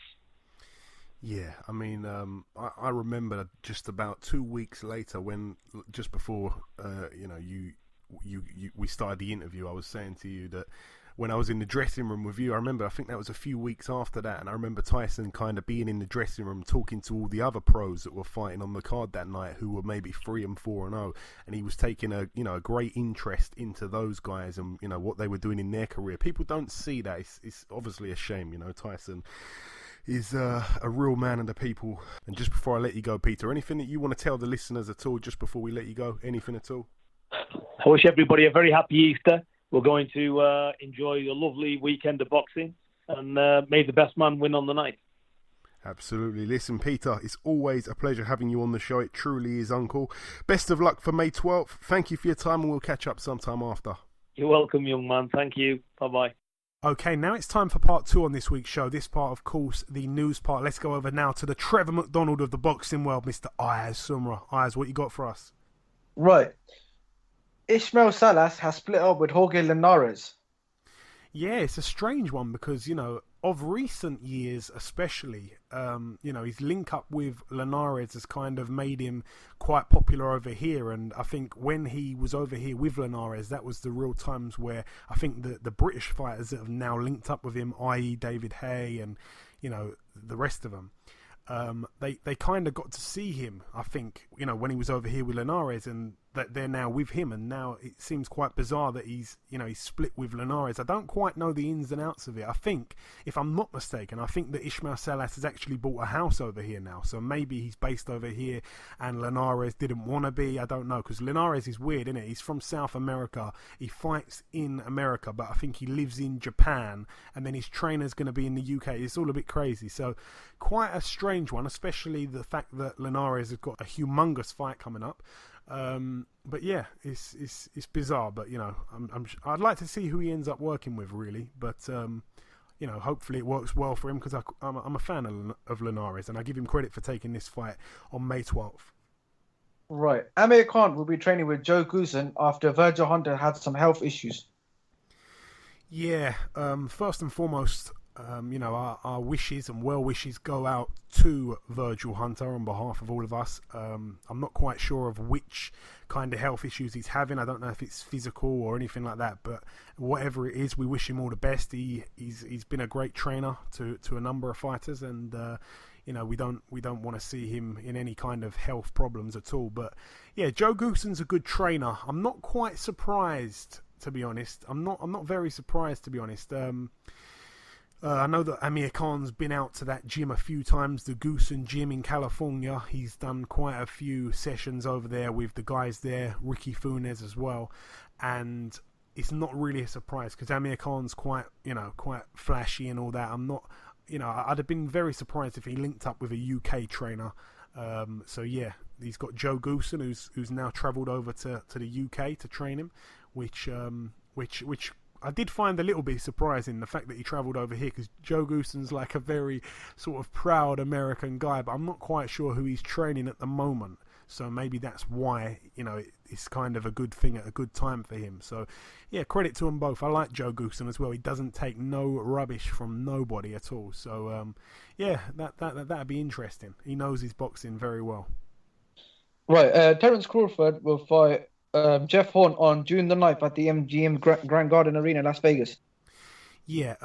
Yeah, I mean, I remember just about 2 weeks later just before, we started the interview, I was saying to you that when I was in the dressing room with you, I think that was a few weeks after that, and I remember Tyson kind of being in the dressing room talking to all the other pros that were fighting on the card that night who were maybe 3-4-0, and he was taking a great interest into those guys and what they were doing in their career. People don't see that. It's obviously a shame. Tyson is a real man of the people. And just before I let you go, Peter, anything that you want to tell the listeners at all just before we let you go? Anything at all? I wish everybody a very happy Easter. We're going to enjoy a lovely weekend of boxing, and may the best man win on the night. Absolutely. Listen, Peter, it's always a pleasure having you on the show. It truly is, Uncle. Best of luck for May 12th. Thank you for your time, and we'll catch up sometime after. You're welcome, young man. Thank you. Bye-bye. Okay, now it's time for part 2 on this week's show. This part, of course, the news part. Let's go over now to the Trevor McDonald of the boxing world, Mr. Ayaz Sumra. Ayaz, what you got for us? Right. Ismael Salas has split up with Jorge Linares. Yeah, it's a strange one because, of recent years especially, his link up with Linares has kind of made him quite popular over here. And I think when he was over here with Linares, that was the real times where I think the British fighters that have now linked up with him, i.e. David Hay and, the rest of them, they kind of got to see him, I think, when he was over here with Linares, and that they're now with him, and now it seems quite bizarre that he's split with Linares. I don't quite know the ins and outs of it. I think, if I'm not mistaken, I think that Ismael Salas has actually bought a house over here now, so maybe he's based over here and Linares didn't want to be. I don't know, because Linares is weird, isn't it? He's from South America, he fights in America, but I think he lives in Japan, and then his trainer's going to be in the UK. It's all a bit crazy, so quite a strange one, especially the fact that Linares has got a humongous fight coming up. But yeah, it's bizarre. But I'd like to see who he ends up working with, really. But hopefully it works well for him because I'm a fan of Linares, and I give him credit for taking this fight on May 12th. Right, Amir Khan will be training with Joe Goosen after Virgil Hunter had some health issues. Yeah, first and foremost, our wishes and well wishes go out to Virgil Hunter on behalf of all of us. I'm not quite sure of which kind of health issues he's having. I don't know if it's physical or anything like that, but whatever it is, we wish him all the best. He's been a great trainer to a number of fighters, and we don't want to see him in any kind of health problems at all. But yeah, Joe Goossen's a good trainer. I'm not quite surprised, to be honest. I'm not very surprised, to be honest. I know that Amir Khan's been out to that gym a few times, the Goosen gym in California. He's done quite a few sessions over there with the guys there, Ricky Funes as well. And it's not really a surprise because Amir Khan's quite flashy and all that. I'd have been very surprised if he linked up with a UK trainer. So yeah, he's got Joe Goosen, who's now travelled over to the UK to train him, which I did find a little bit surprising, the fact that he travelled over here, because Joe Goosen's like a very sort of proud American guy, but I'm not quite sure who he's training at the moment. So maybe that's why, it's kind of a good thing at a good time for him. So yeah, credit to them both. I like Joe Goosen as well. He doesn't take no rubbish from nobody at all. So yeah, that'd be interesting. He knows his boxing very well. Right, Terence Crawford will fight Jeff Horn on June the 9th at the MGM Grand Garden Arena, Las Vegas. Yeah,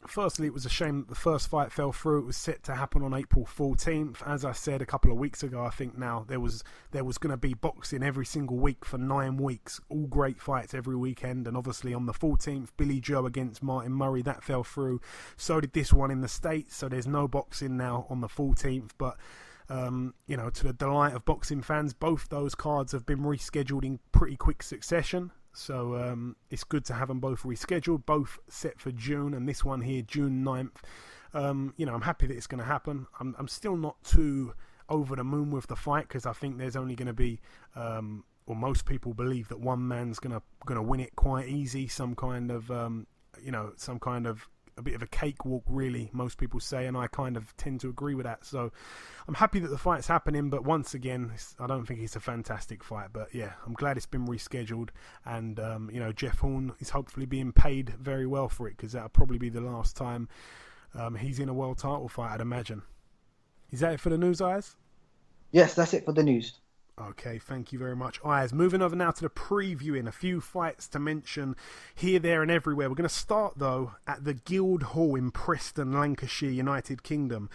firstly, it was a shame that the first fight fell through. It was set to happen on April 14th. As I said a couple of weeks ago, I think now there was going to be boxing every single week for 9 weeks. All great fights every weekend. And obviously on the 14th, Billy Joe against Martin Murray, that fell through. So did this one in the States. So there's no boxing now on the 14th. But to the delight of boxing fans, both those cards have been rescheduled in pretty quick succession. So it's good to have them both rescheduled, both set for June, and this one here, June 9th. I'm happy that it's going to happen. I'm still not too over the moon with the fight, because I think there's only going to be, or most people believe that one man's going to win it quite easy. Some kind of a bit of a cakewalk, really, most people say, and I kind of tend to agree with that. So I'm happy that the fight's happening, but once again, I don't think it's a fantastic fight. But yeah, I'm glad it's been rescheduled, and Jeff Horn is hopefully being paid very well for it, because that'll probably be the last time he's in a world title fight, I'd imagine. Is that it for the news, Ayaz? Yes, that's it for the news. Okay, thank you very much, Ayaz. Moving over now to the previewing, a few fights to mention here, there and everywhere. We're going to start, though, at the Guildhall in Preston, Lancashire, United Kingdom.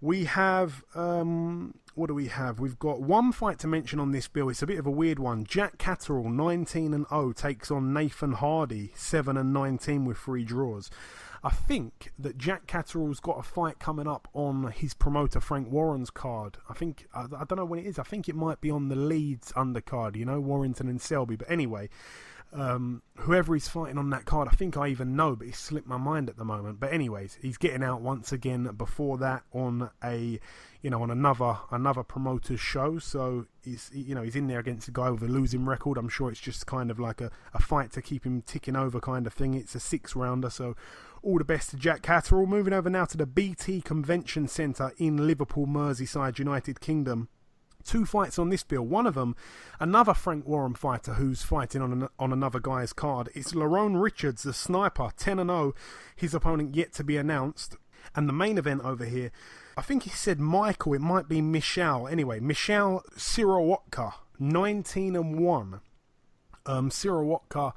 We have, what do we have? We've got one fight to mention on this bill. It's a bit of a weird one. Jack Catterall, 19-0, takes on Nathan Hardy, 7-19 with 3 draws. I think that Jack Catterall's got a fight coming up on his promoter Frank Warren's card. I don't know when it is. I think it might be on the Leeds undercard, Warrington and Selby. But anyway, whoever he's fighting on that card, I think I even know, but it's slipped my mind at the moment. But anyways, he's getting out once again before that on on another promoter's show. So he's in there against a guy with a losing record. I'm sure it's just kind of like a fight to keep him ticking over kind of thing. It's a 6-rounder, so all the best to Jack Catterall. Moving over now to the BT Convention Centre in Liverpool, Merseyside, United Kingdom. 2 fights on this bill. One of them, another Frank Warren fighter who's fighting on another guy's card. It's Lerone Richards, the sniper, 10-0. His opponent yet to be announced. And the main event over here, I think he said Michael, it might be Michal. Anyway, Michal Sirowatka, 19-1. Sirowatka,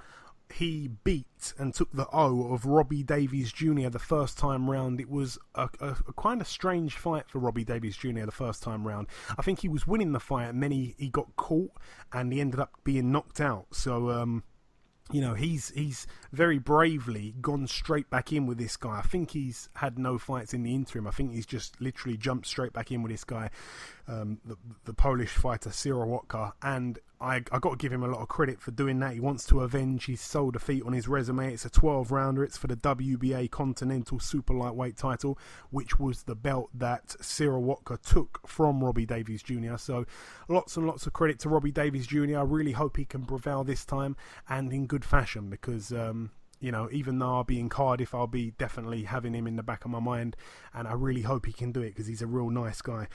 he beat and took the O of Robbie Davies Jr. the first time round. It was a kind of strange fight for Robbie Davies Jr. the first time round. I think he was winning the fight, and then he got caught and he ended up being knocked out. So he's very bravely gone straight back in with this guy. I think he's had no fights in the interim. I think he's just literally jumped straight back in with this guy, the Polish fighter Sirowatka, and I got to give him a lot of credit for doing that. He wants to avenge his sole defeat on his resume. It's a 12-rounder. It's for the WBA Continental Super Lightweight title, which was the belt that Sirowatka took from Robbie Davies Jr. So lots and lots of credit to Robbie Davies Jr. I really hope he can prevail this time, and in good fashion, because even though I'll be in Cardiff, I'll be definitely having him in the back of my mind, and I really hope he can do it, because he's a real nice guy.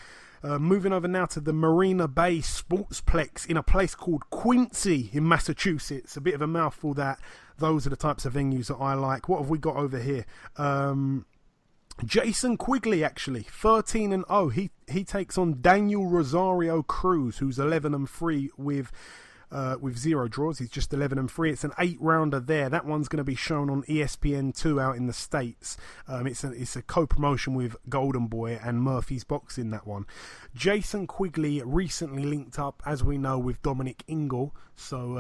Moving over now to the Marina Bay Sportsplex in a place called Quincy in Massachusetts. A bit of a mouthful that. Those are the types of venues that I like. What have we got over here? Jason Quigley, actually, 13-0. He takes on Daniel Rosario Cruz, who's 11-3 with 0 draws. He's just 11-3. It's an 8-rounder there. That one's going to be shown on ESPN2 out in the States. It's a co-promotion with Golden Boy and Murphy's Boxing, that one. Jason Quigley recently linked up, as we know, with Dominic Ingle. So,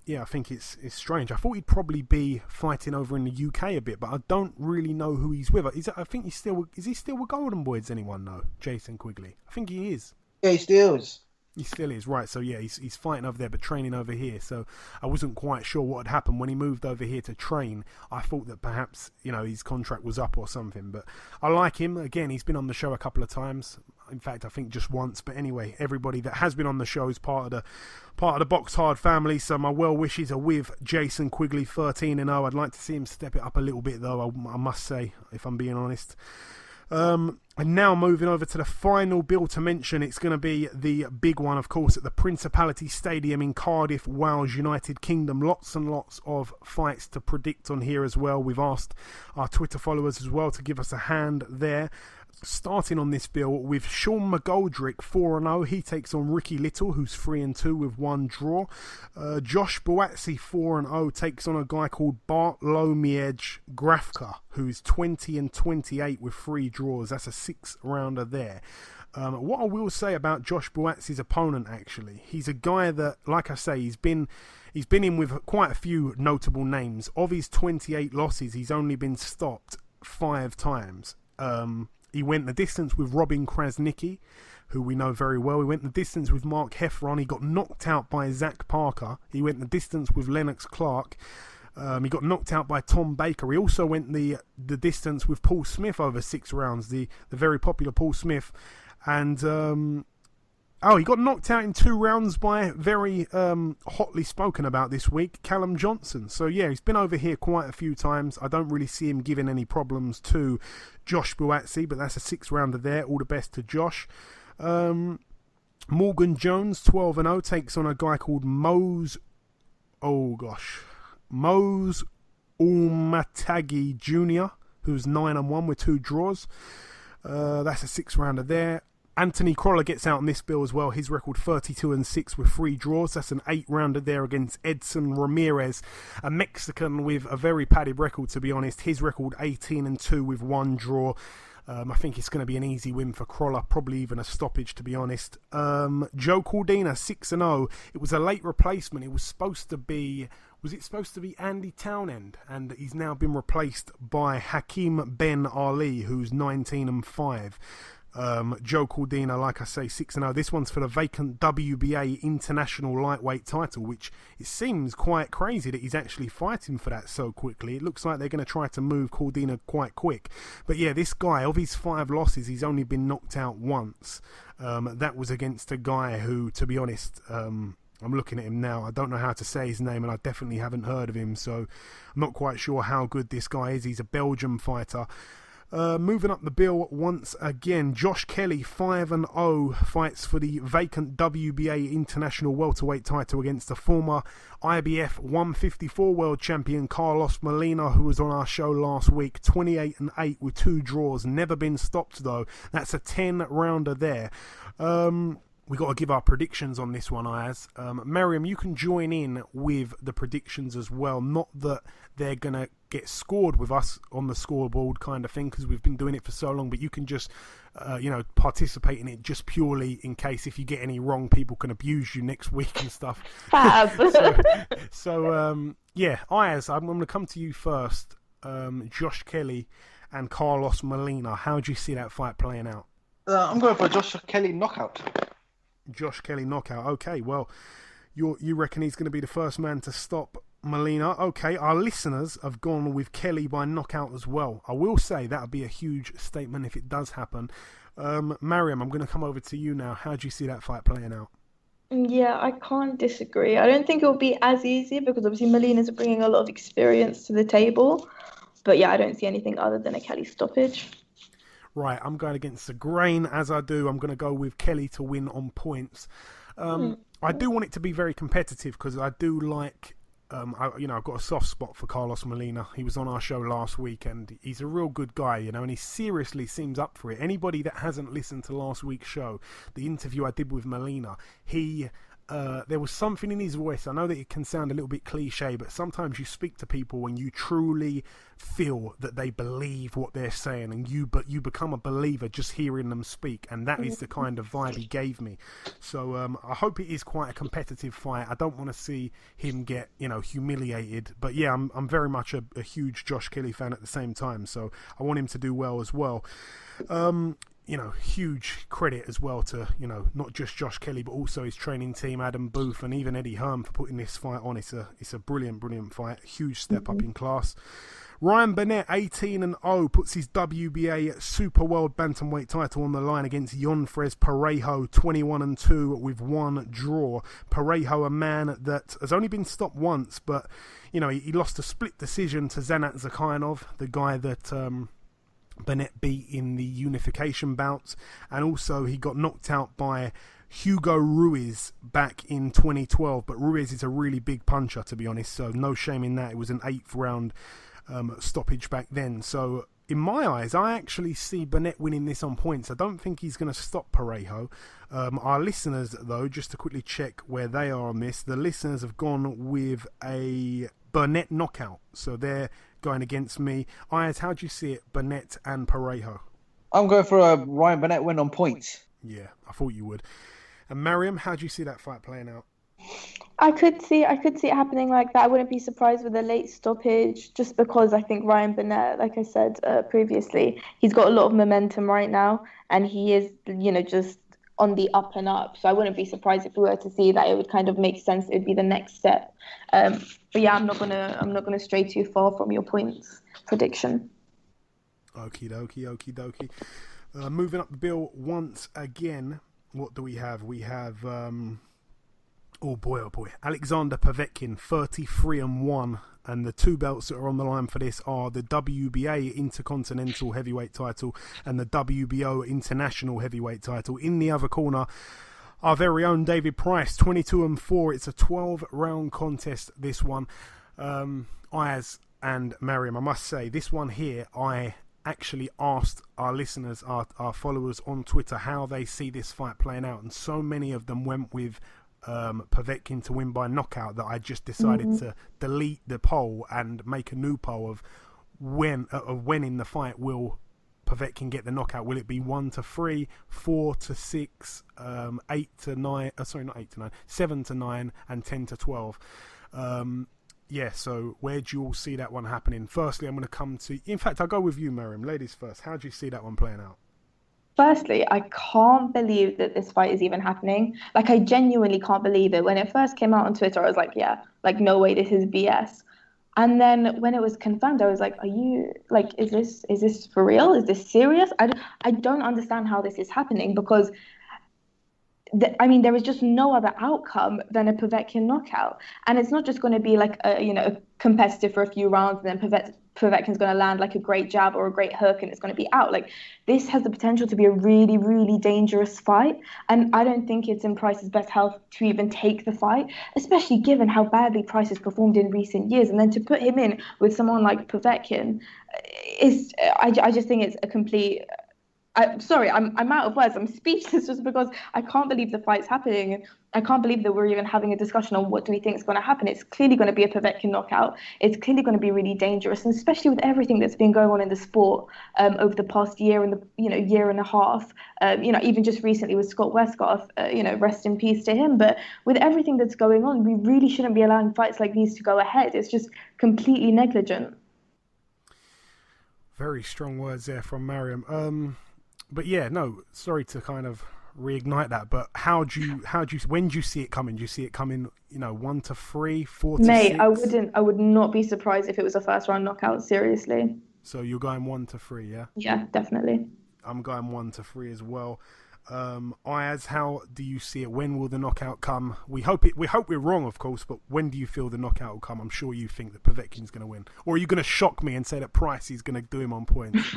I think it's strange. I thought he'd probably be fighting over in the UK a bit, but I don't really know who he's with. I think is he still with Golden Boy? Does anyone know? Jason Quigley. I think he is. Yeah, he still is. He still is, right. So, yeah, he's fighting over there but training over here. So I wasn't quite sure what had happened when he moved over here to train. I thought that perhaps, his contract was up or something. But I like him. Again, he's been on the show a couple of times. In fact, I think just once. But anyway, everybody that has been on the show is part of the BoxHard family. So my well wishes are with Jason Quigley, 13-0. I'd like to see him step it up a little bit, though, I must say, if I'm being honest. And now moving over to the final bill to mention, it's going to be the big one, of course, at the Principality Stadium in Cardiff, Wales, United Kingdom. Lots and lots of fights to predict on here as well. We've asked our Twitter followers as well to give us a hand there. Starting on this bill with Sean McGoldrick, 4-0. He takes on Ricky Little, who's 3-2 with 1 draw. Josh Buatsi, 4-0, takes on a guy called Bartlomiej Grafka, who's 20-28 with 3 draws. That's a 6-rounder there. What I will say about Josh Buatsi's opponent, actually, he's a guy that, like I say, he's been in with quite a few notable names. Of his 28 losses, he's only been stopped 5 times. He went the distance with Robin Krasnicki, who we know very well. He went the distance with Mark Heffron. He got knocked out by Zach Parker. He went the distance with Lennox Clark. He got knocked out by Tom Baker. He also went the distance with Paul Smith over 6 rounds, the very popular Paul Smith. And he got knocked out in 2 rounds by very hotly spoken about this week, Callum Johnson. So, yeah, he's been over here quite a few times. I don't really see him giving any problems to Josh Buatsi, but that's a 6-rounder there. All the best to Josh. Morgan Jones, 12-0, takes on a guy called Mose Ulmatagi Jr., who's 9-1 with 2 draws. That's a 6-rounder there. Anthony Crolla gets out on this bill as well. His record 32-6 with 3 draws. That's an 8-rounder there against Edson Ramirez, a Mexican with a very padded record, to be honest. His record 18-2 with 1 draw. I think it's going to be an easy win for Crolla, probably even a stoppage, to be honest. Joe Cordina, 6-0. It was a late replacement. It was supposed to be... Was it supposed to be Andy Townend? And he's now been replaced by Hakeem Ben Ali, who's 19-5. Joe Cordina, like I say, 6-0. This one's for the vacant WBA International Lightweight title, which it seems quite crazy that he's actually fighting for that so quickly. It looks like they're going to try to move Cordina quite quick. But yeah, this guy, of his 5 losses, he's only been knocked out once. That was against a guy who, to be honest, I'm looking at him now. I don't know how to say his name, and I definitely haven't heard of him, so I'm not quite sure how good this guy is. He's a Belgian fighter. Moving up the bill once again, Josh Kelly, 5-0, fights for the vacant WBA International Welterweight title against the former IBF 154 World Champion Carlos Molina, who was on our show last week, 28-8 with 2 draws, never been stopped though. That's a 10-rounder there. We got to give our predictions on this one, Ayaz. Mariam, you can join in with the predictions as well. Not that they're going to get scored with us on the scoreboard kind of thing, because we've been doing it for so long, but you can just, participate in it just purely in case if you get any wrong, people can abuse you next week and stuff. Fab. Yeah, Ayaz, I'm going to come to you first. Josh Kelly and Carlos Molina. How do you see that fight playing out? I'm going for a Josh Kelly knockout. Josh Kelly knockout. Okay, well, you reckon he's going to be the first man to stop Molina? Okay, our listeners have gone with Kelly by knockout as well. I will say that would be a huge statement if it does happen. Mariam, I'm going to come over to you now. How do you see that fight playing out? Yeah, I can't disagree. I don't think it will be as easy because obviously Molina's bringing a lot of experience to the table. But yeah, I don't see anything other than a Kelly stoppage. Right, I'm going against the grain as I do. I'm going to go with Kelly to win on points. I do want it to be very competitive because I do like I've got a soft spot for Carlos Molina. He was on our show last week, and he's a real good guy, and he seriously seems up for it. Anybody that hasn't listened to last week's show, the interview I did with Molina, there was something in his voice. I know that it can sound a little bit cliche, but sometimes you speak to people when you truly feel that they believe what they're saying, and you become a believer just hearing them speak, and that is the kind of vibe he gave me. So I hope it is quite a competitive fight. I don't want to see him get humiliated, but yeah, I'm very much a huge Josh Kelly fan at the same time, so I want him to do well as well. Huge credit as well to, not just Josh Kelly, but also his training team, Adam Booth, and even Eddie Hearn for putting this fight on. It's a brilliant, brilliant fight. Huge step up in class. Ryan Burnett, 18-0, puts his WBA Super World Bantamweight title on the line against Yonfres Parejo, 21-2 with one draw. Parejo, a man that has only been stopped once, but, he lost a split decision to Zanat Zakhainov, the guy that Burnett beat in the unification bouts, and also he got knocked out by Hugo Ruiz back in 2012, but Ruiz is a really big puncher, to be honest, so no shame in that. It was an 8th round stoppage back then. So in my eyes, I actually see Burnett winning this on points. I don't think he's going to stop Parejo. Our listeners, though, just to quickly check where they are on this, the listeners have gone with a Burnett knockout, so they're going against me. Ayaz, how do you see it, Burnett and Parejo? I'm going for a Ryan Burnett win on points. Yeah, I thought you would. And Mariam, how do you see that fight playing out? I could see it happening like that. I wouldn't be surprised with a late stoppage, just because I think Ryan Burnett, like I said previously, he's got a lot of momentum right now, and he is, just on the up and up. So I wouldn't be surprised if we were to see that. It would kind of make sense. It would be the next step. But yeah, I'm not gonna stray too far from your points prediction. Okie dokie. Moving up the bill once again. What do we have? We have oh boy, Alexander Povetkin, 33-1, and the two belts that are on the line for this are the WBA Intercontinental Heavyweight title and the WBO International Heavyweight title. In the other corner, our very own David Price, 22-4. It's a 12-round contest, this one. Ayaz and Mariam, I must say, this one here, I actually asked our listeners, our followers on Twitter, how they see this fight playing out, and so many of them went with Povetkin to win by knockout that I just decided to delete the poll and make a new poll of when in the fight will Povetkin get the knockout. Will it be 1-3, 4-6, 8-9? Sorry, not 8-9, 7-9, and 10-12. Yeah, so where do you all see that one happening? Firstly, I'm going to come to... In fact, I'll go with you, Mariam. Ladies first. How do you see that one playing out? Firstly, I can't believe that this fight is even happening. Like, I genuinely can't believe it. When it first came out on Twitter, I was like, yeah, like, no way, this is BS. And then when it was confirmed, I was like, are you, like, is this for real? Is this serious? I don't understand how this is happening, because there is just no other outcome than a Povetkin knockout. And it's not just going to be like a competitive for a few rounds and then Povetkin's going to land like a great jab or a great hook and it's going to be out. Like, this has the potential to be a really, really dangerous fight. And I don't think it's in Price's best health to even take the fight, especially given how badly Price has performed in recent years. And then to put him in with someone like Povetkin, I just think it's a complete... I'm out of words. I'm speechless just because I can't believe the fight's happening. I can't believe that we're even having a discussion on what do we think is going to happen. It's clearly going to be a Povetkin knockout. It's clearly going to be really dangerous, and especially with everything that's been going on in the sport over the past year and year and a half. Even just recently with Scott Westcott, rest in peace to him. But with everything that's going on, we really shouldn't be allowing fights like these to go ahead. It's just completely negligent. Very strong words there from Mariam. But yeah, no, sorry to kind of reignite that, but when do you see it coming? Do you see it coming, 1-3, 4-6? Mate, I would not be surprised if it was a first round knockout, seriously. So you're going 1-3, yeah? Yeah, definitely. I'm going 1-3 as well. Ayaz, how do you see it? When will the knockout come? We hope we're wrong, of course, but when do you feel the knockout will come? I'm sure you think that Povetkin's going to win. Or are you going to shock me and say that Price is going to do him on points?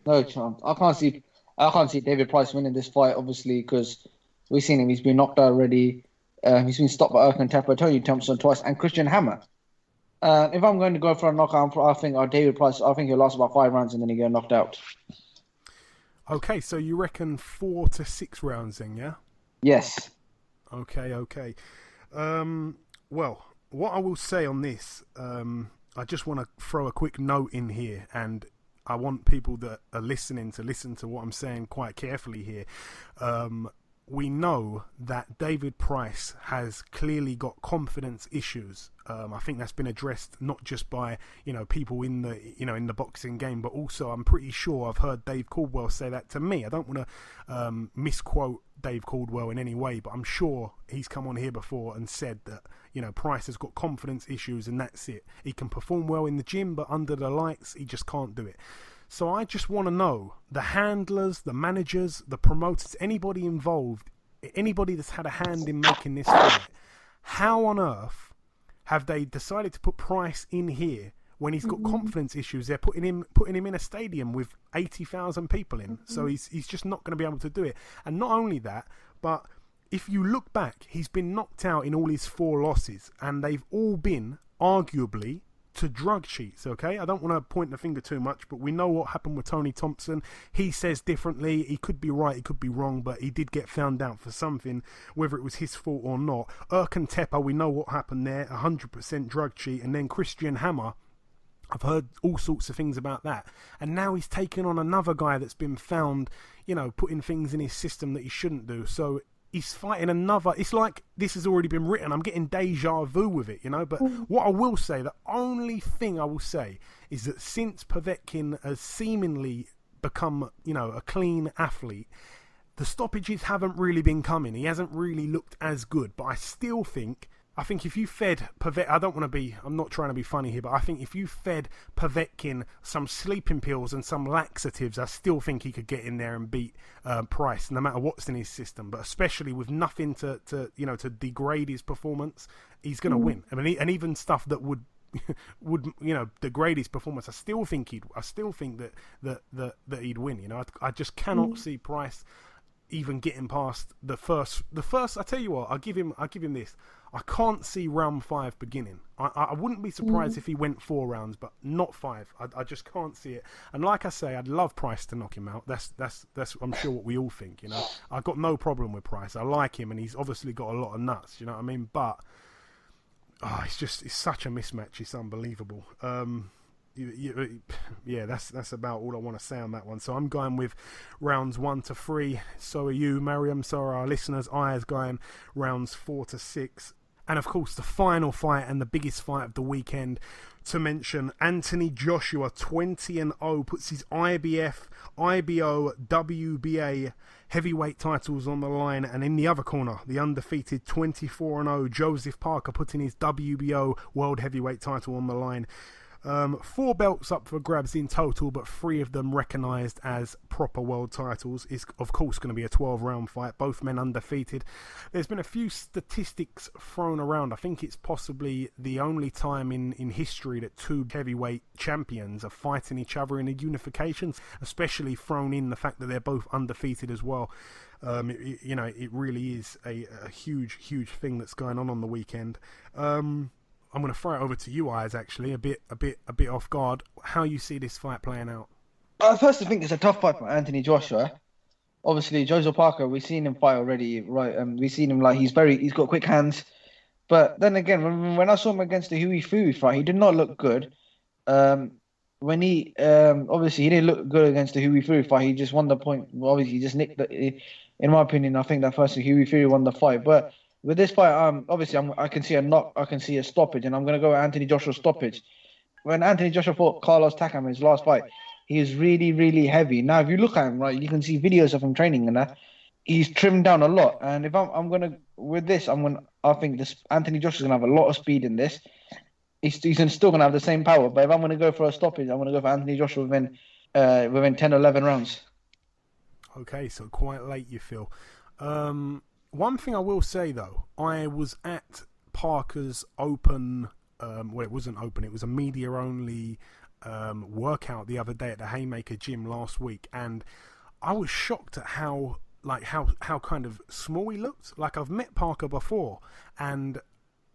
No chance. I can't see David Price winning this fight, obviously, because we've seen him. He's been knocked out already. He's been stopped by Erkan Tepa, Tony Thompson twice, and Christian Hammer. If I'm going to go for a knockout, I think David Price, I think he'll last about 5 rounds and then he'll get knocked out. Okay, so you reckon 4 to 6 rounds then, yeah? Yes. Okay. Well, what I will say on this, I just want to throw a quick note in here, and I want people that are listening to listen to what I'm saying quite carefully here. We know that David Price has clearly got confidence issues. I think that's been addressed not just by people in the boxing game, but also I'm pretty sure I've heard Dave Caldwell say that to me. I don't want to misquote Dave Caldwell in any way, but I'm sure he's come on here before and said that Price has got confidence issues and that's it. He can perform well in the gym, but under the lights he just can't do it. So I just want to know, the handlers, the managers, the promoters, anybody involved, anybody that's had a hand in making this fight, how on earth have they decided to put Price in here when he's got confidence issues? They're putting him in a stadium with 80,000 people in, so he's just not going to be able to do it. And not only that, but if you look back, he's been knocked out in all his 4 losses, and they've all been arguably to drug cheats, okay? I don't want to point the finger too much, but we know what happened with Tony Thompson. He says differently. He could be right, he could be wrong, but he did get found out for something, whether it was his fault or not. Erkan Tepa, we know what happened there, 100% drug cheat. And then Christian Hammer, I've heard all sorts of things about that. And now he's taken on another guy that's been found, putting things in his system that he shouldn't do. So he's fighting another. It's like this has already been written. I'm getting deja vu with it, But what I will say, the only thing I will say is that since Povetkin has seemingly become, a clean athlete, the stoppages haven't really been coming. He hasn't really looked as good. But I still think if you fed Povetkin, I'm not trying to be funny here, but I think if you fed Povetkin some sleeping pills and some laxatives, I still think he could get in there and beat Price, no matter what's in his system. But especially with nothing to degrade his performance, he's going to win. I mean, and even stuff that would degrade his performance, I still think that he'd win. I just cannot see Price even getting past the first. I tell you what, I'll give him this. I can't see round 5 beginning. I wouldn't be surprised if he went 4 rounds, but not 5. I just can't see it. And like I say, I'd love Price to knock him out. That's I'm sure what we all think. I've got no problem with Price. I like him, and he's obviously got a lot of nuts. You know what I mean? But it's such a mismatch. It's unbelievable. Yeah, that's about all I want to say on that one. So I'm going with rounds 1 to 3. So are you, Mariam. So are our listeners. Ayaz going rounds 4 to 6. And of course, the final fight and the biggest fight of the weekend to mention, Anthony Joshua, 20-0, puts his IBF, IBO, WBA heavyweight titles on the line. And in the other corner, the undefeated 24-0 Joseph Parker, putting his WBO world heavyweight title on the line. 4 belts up for grabs in total, but 3 of them recognised as proper world titles. Is of course going to be a 12-round fight, both men undefeated. There's been a few statistics thrown around. I think it's possibly the only time in history that 2 heavyweight champions are fighting each other in a unification, especially thrown in the fact that they're both undefeated as well. It really is a huge thing that's going on the weekend. I'm going to throw it over to you, Ayaz, actually, a bit off guard. How you see this fight playing out? I personally think it's a tough fight for Anthony Joshua. Obviously, Joseph Parker, we've seen him fight already, right? We've seen him he's got quick hands. But then again, when I saw him against the Hughie Fury fight, he did not look good. When he obviously he didn't look good against the Hughie Fury fight. He just won the point. Obviously, he just nicked the. In my opinion, I think that first Hughie Fury won the fight, but. With this fight, obviously, I can see a knock, I can see a stoppage, and I'm going to go with Anthony Joshua's stoppage. When Anthony Joshua fought Carlos Takam in his last fight, he was really, really heavy. Now, if you look at him, right, you can see videos of him training and that. He's trimmed down a lot. And if I'm going to, with this, I think this Anthony Joshua's going to have a lot of speed in this. He's still going to have the same power. But if I'm going to go for a stoppage, I'm going to go for Anthony Joshua within 10, 11 rounds. Okay, so quite late, you feel. One thing I will say, though, I was at Parker's open, it wasn't open, it was a media-only workout the other day at the Haymaker Gym last week, and I was shocked at how like how kind of small he looked. Like, I've met Parker before, and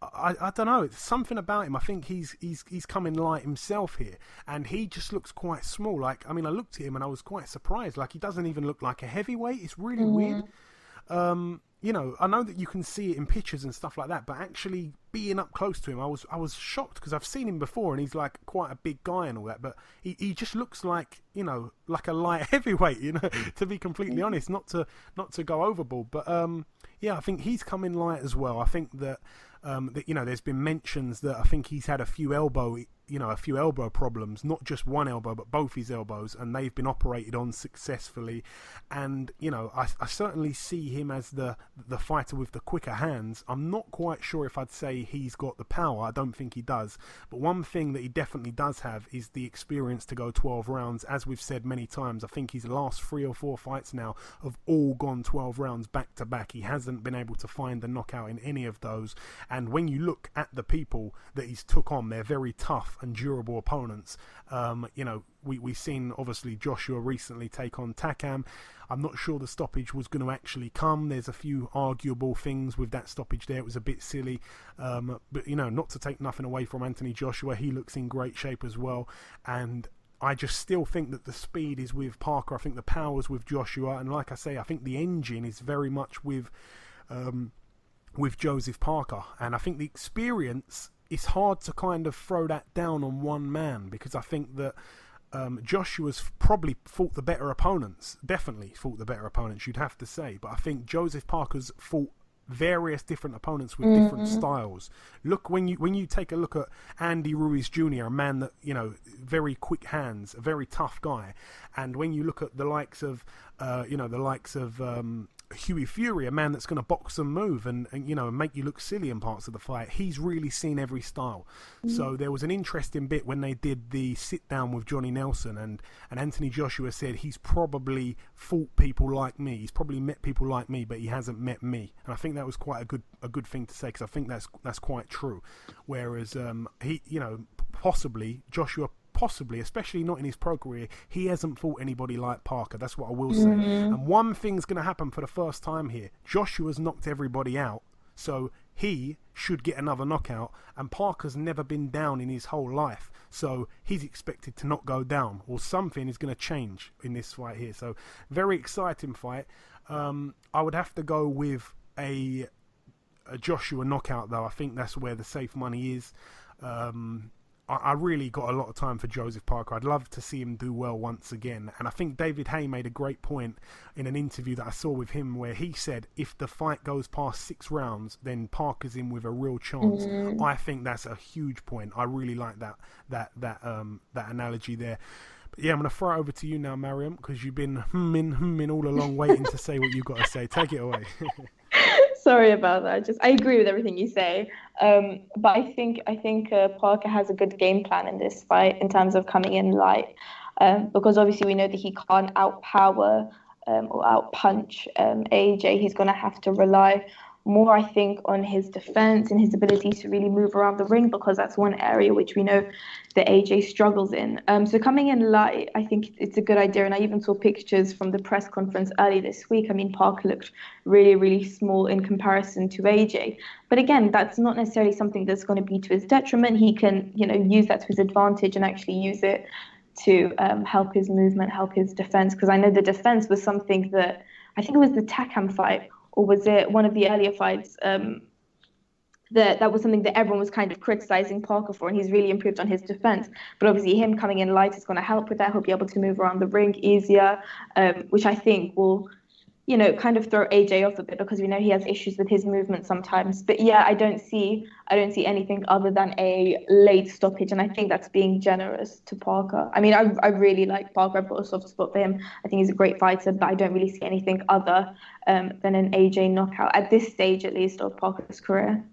I don't know, it's something about him. I think he's coming light himself here, and he just looks quite small. Like, I mean, I looked at him and I was quite surprised. Like, he doesn't even look like a heavyweight. It's really weird. You know, I know that you can see it in pictures and stuff like that, but actually being up close to him, I was shocked, because I've seen him before and he's like quite a big guy and all that, but he just looks like, you know, like a light heavyweight, you know, to be completely honest, not to go overboard. But yeah, I think he's coming light as well. I think that you know, there's been mentions that I think he's had a few elbow problems, not just one elbow, but both his elbows, and they've been operated on successfully. And, you know, I certainly see him as the fighter with the quicker hands. I'm not quite sure if I'd say he's got the power. I don't think he does. But one thing that he definitely does have is the experience to go 12 rounds. As we've said many times, I think his last 3 or 4 fights now have all gone 12 rounds back to back. He hasn't been able to find the knockout in any of those. And when you look at the people that he's took on, they're very tough and durable opponents. You know, we've seen obviously Joshua recently take on Takam. I'm not sure the stoppage was going to actually come. There's a few arguable things with that stoppage there. It was a bit silly. But, you know, not to take nothing away from Anthony Joshua, he looks in great shape as well. And I just still think that the speed is with Parker. I think the power's with Joshua. And like I say, I think the engine is very much with Joseph Parker. And I think the experience, it's hard to kind of throw that down on one man, because I think that Joshua's probably fought the better opponents. Definitely fought the better opponents, you'd have to say. But I think Joseph Parker's fought various different opponents with different styles. Look, when you take a look at Andy Ruiz Jr., a man that, you know, very quick hands, a very tough guy, and when you look at the likes of Hughie Fury, a man that's going to box and move and you know, make you look silly in parts of the fight. He's really seen every style. So there was an interesting bit when they did the sit down with Johnny Nelson, and Anthony Joshua said he's probably fought people like me. He's probably met people like me, but he hasn't met me. And I think that was quite a good thing to say, because I think that's quite true. Whereas he, you know, Joshua, especially not in his pro career, he hasn't fought anybody like Parker. That's what I will say. And one thing's going to happen for the first time here. Joshua's knocked everybody out, so he should get another knockout, and Parker's never been down in his whole life, so he's expected to not go down, or something is going to change in this fight here. So very exciting fight. I would have to go with a Joshua knockout, though. I think that's where the safe money is. I really got a lot of time for Joseph Parker. I'd love to see him do well once again. And I think David Hay made a great point in an interview that I saw with him, where he said if the fight goes past 6 rounds, then Parker's in with a real chance. I think that's a huge point. I really like that analogy there. But yeah, I'm going to throw it over to you now, Mariam, because you've been humming all along, waiting to say what you've got to say. Take it away. Sorry about that. I agree with everything you say. But I think Parker has a good game plan in this fight in terms of coming in light, because obviously we know that he can't outpower or outpunch AJ. He's going to have to rely more, I think, on his defense and his ability to really move around the ring, because that's one area which we know that AJ struggles in. So coming in light, I think it's a good idea. And I even saw pictures from the press conference early this week. I mean, Parker looked really, really small in comparison to AJ. But again, that's not necessarily something that's going to be to his detriment. He can, you know, use that to his advantage and actually use it to help his movement, help his defense. Because I know the defense was something that, I think it was the Takam fight, or was it one of the earlier fights, that was something that everyone was kind of criticizing Parker for, and he's really improved on his defense. But obviously him coming in light is going to help with that. He'll be able to move around the ring easier, which I think will, you know, kind of throw AJ off a bit, because we know he has issues with his movement sometimes. But yeah, I don't see anything other than a late stoppage, and I think that's being generous to Parker. I mean, I really like Parker. I've got a soft spot for him. I think he's a great fighter, but I don't really see anything other than an AJ knockout at this stage, at least, of Parker's career.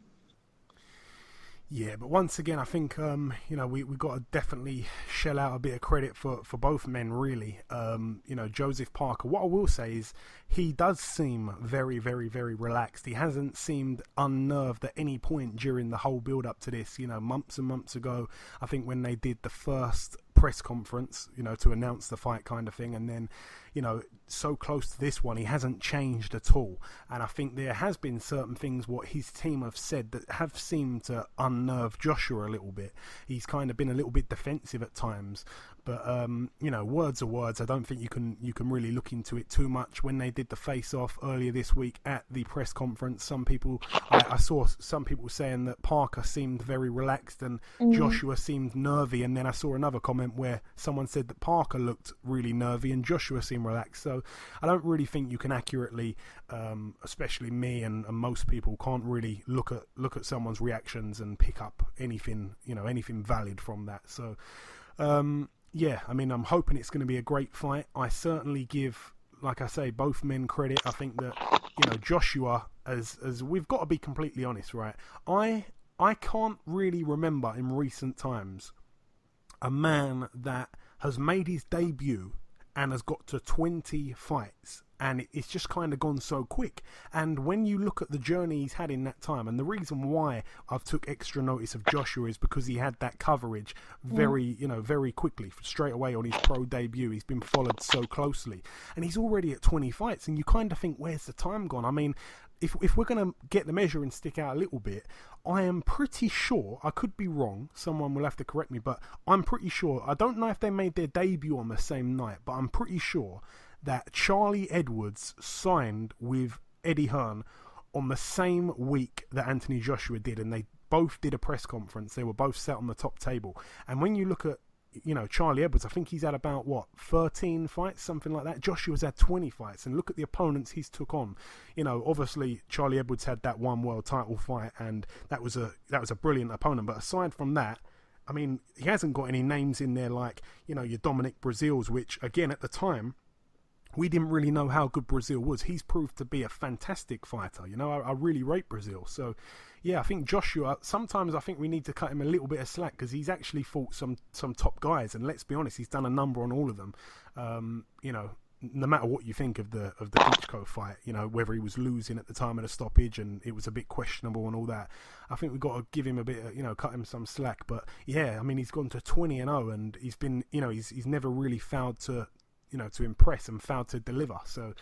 Yeah, but once again, I think you know, we've got to definitely shell out a bit of credit for both men, really. You know, Joseph Parker, what I will say is he does seem very, very, very relaxed. He hasn't seemed unnerved at any point during the whole build up to this. You know, months and months ago, I think when they did the first press conference, to announce the fight kind of thing, and then, so close to this one, he hasn't changed at all. And I think there has been certain things what his team have said that have seemed to unnerve Joshua a little bit. He's kind of been a little bit defensive at times. But words are words. I don't think you can really look into it too much. When they did the face-off earlier this week at the press conference, I saw some people saying that Parker seemed very relaxed and Joshua seemed nervy, and then I saw another comment where someone said that Parker looked really nervy and Joshua seemed relaxed. So I don't really think you can accurately, especially me and most people, can't really look at someone's reactions and pick up anything valid from that. So. Yeah, I mean, I'm hoping it's going to be a great fight. I certainly give, like I say, both men credit. I think that, Joshua, as we've got to be completely honest, right? I can't really remember in recent times a man that has made his debut and has got to 20 fights. And it's just kind of gone so quick. And when you look at the journey he's had in that time, and the reason why I've took extra notice of Joshua is because he had that coverage very quickly, straight away on his pro debut. He's been followed so closely. And he's already at 20 fights. And you kind of think, where's the time gone? I mean, if we're going to get the measure and stick out a little bit, I am pretty sure, I could be wrong, someone will have to correct me, but I'm pretty sure, I don't know if they made their debut on the same night, but I'm pretty sure that Charlie Edwards signed with Eddie Hearn on the same week that Anthony Joshua did, and they both did a press conference. They were both sat on the top table. And when you look at, Charlie Edwards, I think he's had about, 13 fights, something like that. Joshua's had 20 fights, and look at the opponents he's took on. Obviously, Charlie Edwards had that one world title fight, and that was a brilliant opponent. But aside from that, I mean, he hasn't got any names in there like, your Dominic Breazeale's, which, again, at the time, we didn't really know how good Breazeale was. He's proved to be a fantastic fighter. I really rate Breazeale. So, yeah, I think Joshua, sometimes I think we need to cut him a little bit of slack because he's actually fought some top guys. And let's be honest, he's done a number on all of them. No matter what you think of the Klitschko fight, whether he was losing at the time of the stoppage and it was a bit questionable and all that, I think we've got to give him a bit of, cut him some slack. But, yeah, I mean, he's gone to 20-0 and he's been, he's never really failed to impress and failed to deliver. So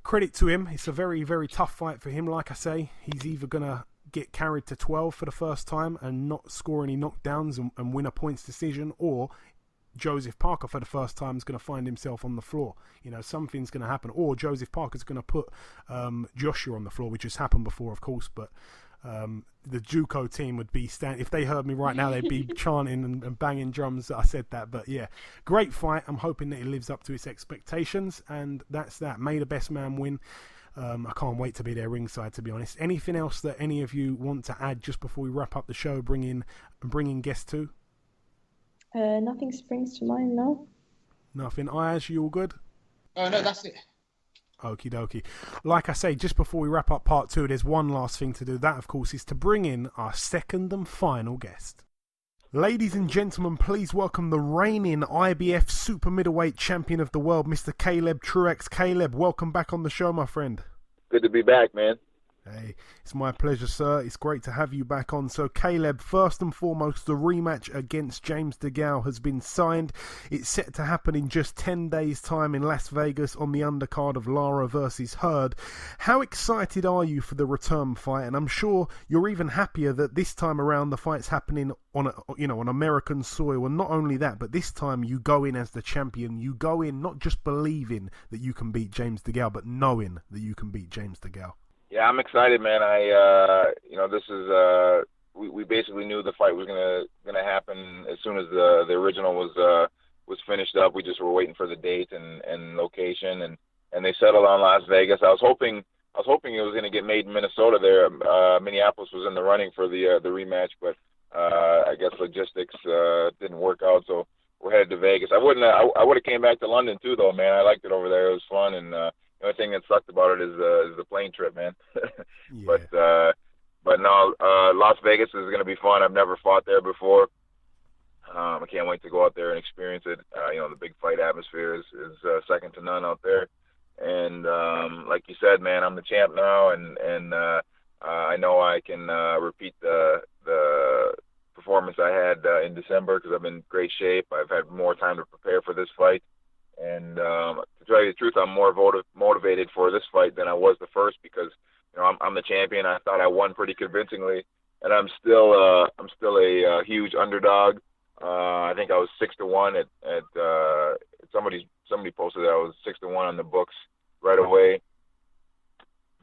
credit to him. It's a very, very tough fight for him. Like I say, he's either going to get carried to 12 for the first time and not score any knockdowns and win a points decision, or Joseph Parker for the first time is going to find himself on the floor. Something's going to happen, or Joseph Parker's going to put Joshua on the floor, which has happened before, of course, but the JUCO team would be if they heard me right now, they'd be chanting and banging drums that I said that. But yeah, great fight. I'm hoping that it lives up to its expectations, and that's that. May the best man win. I can't wait to be there ringside, to be honest. Anything else that any of you want to add just before we wrap up the show, bring in guests too? Nothing springs to mind, no. Nothing. Ayaz, you all good? Oh no, that's it. Okie dokie. Like I say, just before we wrap up part 2, there's one last thing to do. That, of course, is to bring in our second and final guest. Ladies and gentlemen, please welcome the reigning IBF Super-Middleweight champion of the world, Mr. Caleb Truax. Caleb, welcome back on the show, my friend. Good to be back, man. Hey, it's my pleasure, sir. It's great to have you back on. So, Caleb, first and foremost, the rematch against James DeGale has been signed. It's set to happen in just 10 days' time in Las Vegas on the undercard of Lara versus Hurd. How excited are you for the return fight? And I'm sure you're even happier that this time around the fight's happening on American soil. And not only that, but this time you go in as the champion. You go in not just believing that you can beat James DeGale, but knowing that you can beat James DeGale. Yeah, I'm excited, man. This is we basically knew the fight was gonna happen as soon as the original was finished up. We just were waiting for the date and location, and they settled on Las Vegas. I was hoping it was gonna get made in Minnesota. There, Minneapolis was in the running for the rematch, but I guess logistics didn't work out, so we're headed to Vegas. I would have came back to London too, though, man. I liked it over there. It was fun, and the only thing that sucked about it is the plane trip, man. Yeah. But no, Las Vegas is going to be fun. I've never fought there before. I can't wait to go out there and experience it. The big fight atmosphere is second to none out there. And like you said, man, I'm the champ now, and I know I can repeat the performance I had in December because I'm in great shape. I've had more time to prepare for this fight. And to tell you the truth, I'm more motivated for this fight than I was the first because, I'm the champion. I thought I won pretty convincingly. And I'm still a huge underdog. I think I was 6-1 at somebody posted that I was 6-1 on the books right away.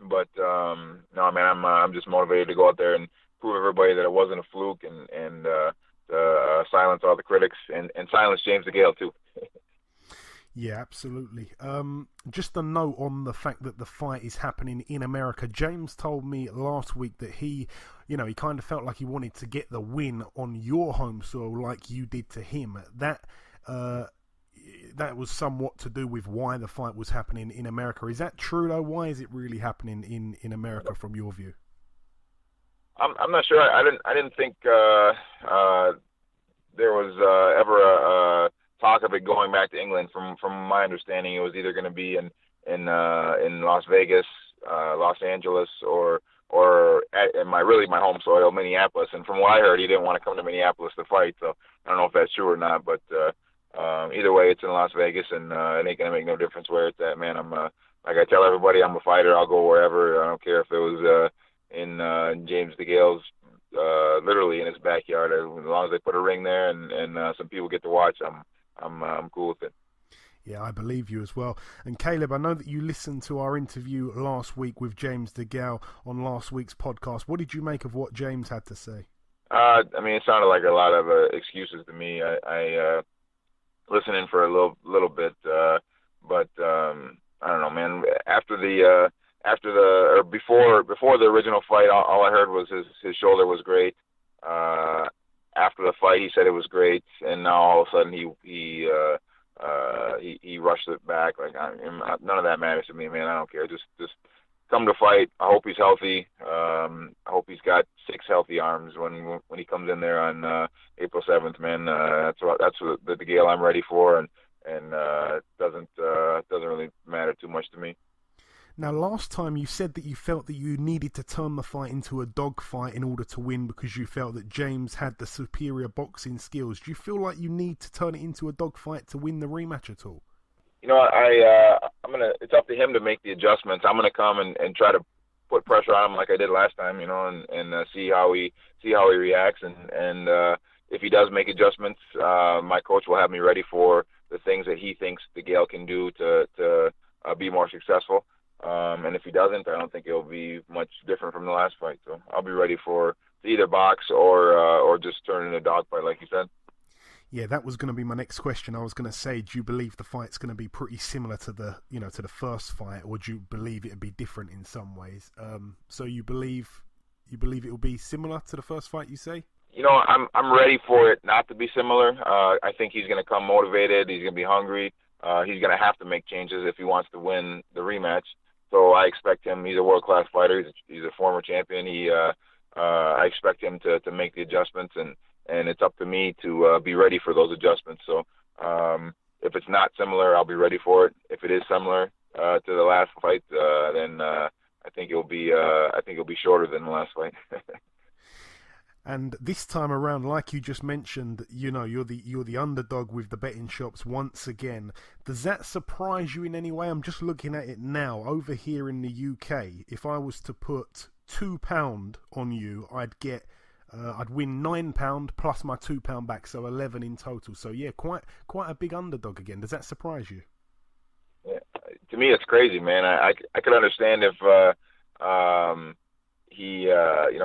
But no, man, I'm just motivated to go out there and prove everybody that it wasn't a fluke and silence all the critics and silence James DeGale too. Yeah, absolutely. Just a note on the fact that the fight is happening in America. James told me last week that he kind of felt like he wanted to get the win on your home soil like you did to him. That was somewhat to do with why the fight was happening in America. Is that true, though? Why is it really happening in America from your view? I'm not sure. I didn't think there was ever a talk of it going back to England. From my understanding, it was either going to be in Las Vegas, Los Angeles, or at my home soil, Minneapolis. And from what I heard, he didn't want to come to Minneapolis to fight. So I don't know if that's true or not. But either way, it's in Las Vegas, and it ain't gonna make no difference where it's at, man. I'm like I tell everybody, I'm a fighter. I'll go wherever. I don't care if it was in James DeGale's. Literally in his backyard, as long as they put a ring there and some people get to watch, I'm cool with it. Yeah, I believe you as well. And Caleb, I know that you listened to our interview last week with James DeGale on last week's podcast. What did you make of what James had to say? It sounded like a lot of excuses to me. I listened in for a little bit, but I don't know, man. Before the original fight, all I heard was his shoulder was great. After the fight, he said it was great, and now all of a sudden he rushed it back. Like none of that matters to me, man. I don't care. Just come to fight. I hope he's healthy. I hope he's got 6 healthy arms when he comes in there on April 7th, man. That's the DeGale I'm ready for, and it doesn't really matter too much to me. Now, last time you said that you felt that you needed to turn the fight into a dogfight in order to win because you felt that James had the superior boxing skills. Do you feel like you need to turn it into a dogfight to win the rematch at all? It's up to him to make the adjustments. I'm gonna come and try to put pressure on him like I did last time, and see how he reacts. And if he does make adjustments, my coach will have me ready for the things that he thinks DeGale can do to be more successful. And if he doesn't, I don't think it'll be much different from the last fight. So I'll be ready to either box or just turn into a dogfight, like you said. Yeah, that was going to be my next question. I was going to say, do you believe the fight's going to be pretty similar to the first fight, or do you believe it'll be different in some ways? So you believe it will be similar to the first fight, you say? I'm ready for it not to be similar. I think he's going to come motivated. He's going to be hungry. He's going to have to make changes if he wants to win the rematch. So I expect him. He's a world-class fighter. He's a former champion. I expect him to make the adjustments, and it's up to me to be ready for those adjustments. So if it's not similar, I'll be ready for it. If it is similar to the last fight, then I think it'll be shorter than the last fight. And this time around, like you just mentioned, you're the underdog with the betting shops once again. Does that surprise you in any way? I'm just looking at it now. Over here in the UK, if I was to put £2 on you, I'd win £9 plus my £2 back, so 11 in total. So yeah, quite a big underdog again. Does that surprise you? Yeah, to me, it's crazy, man. I could understand if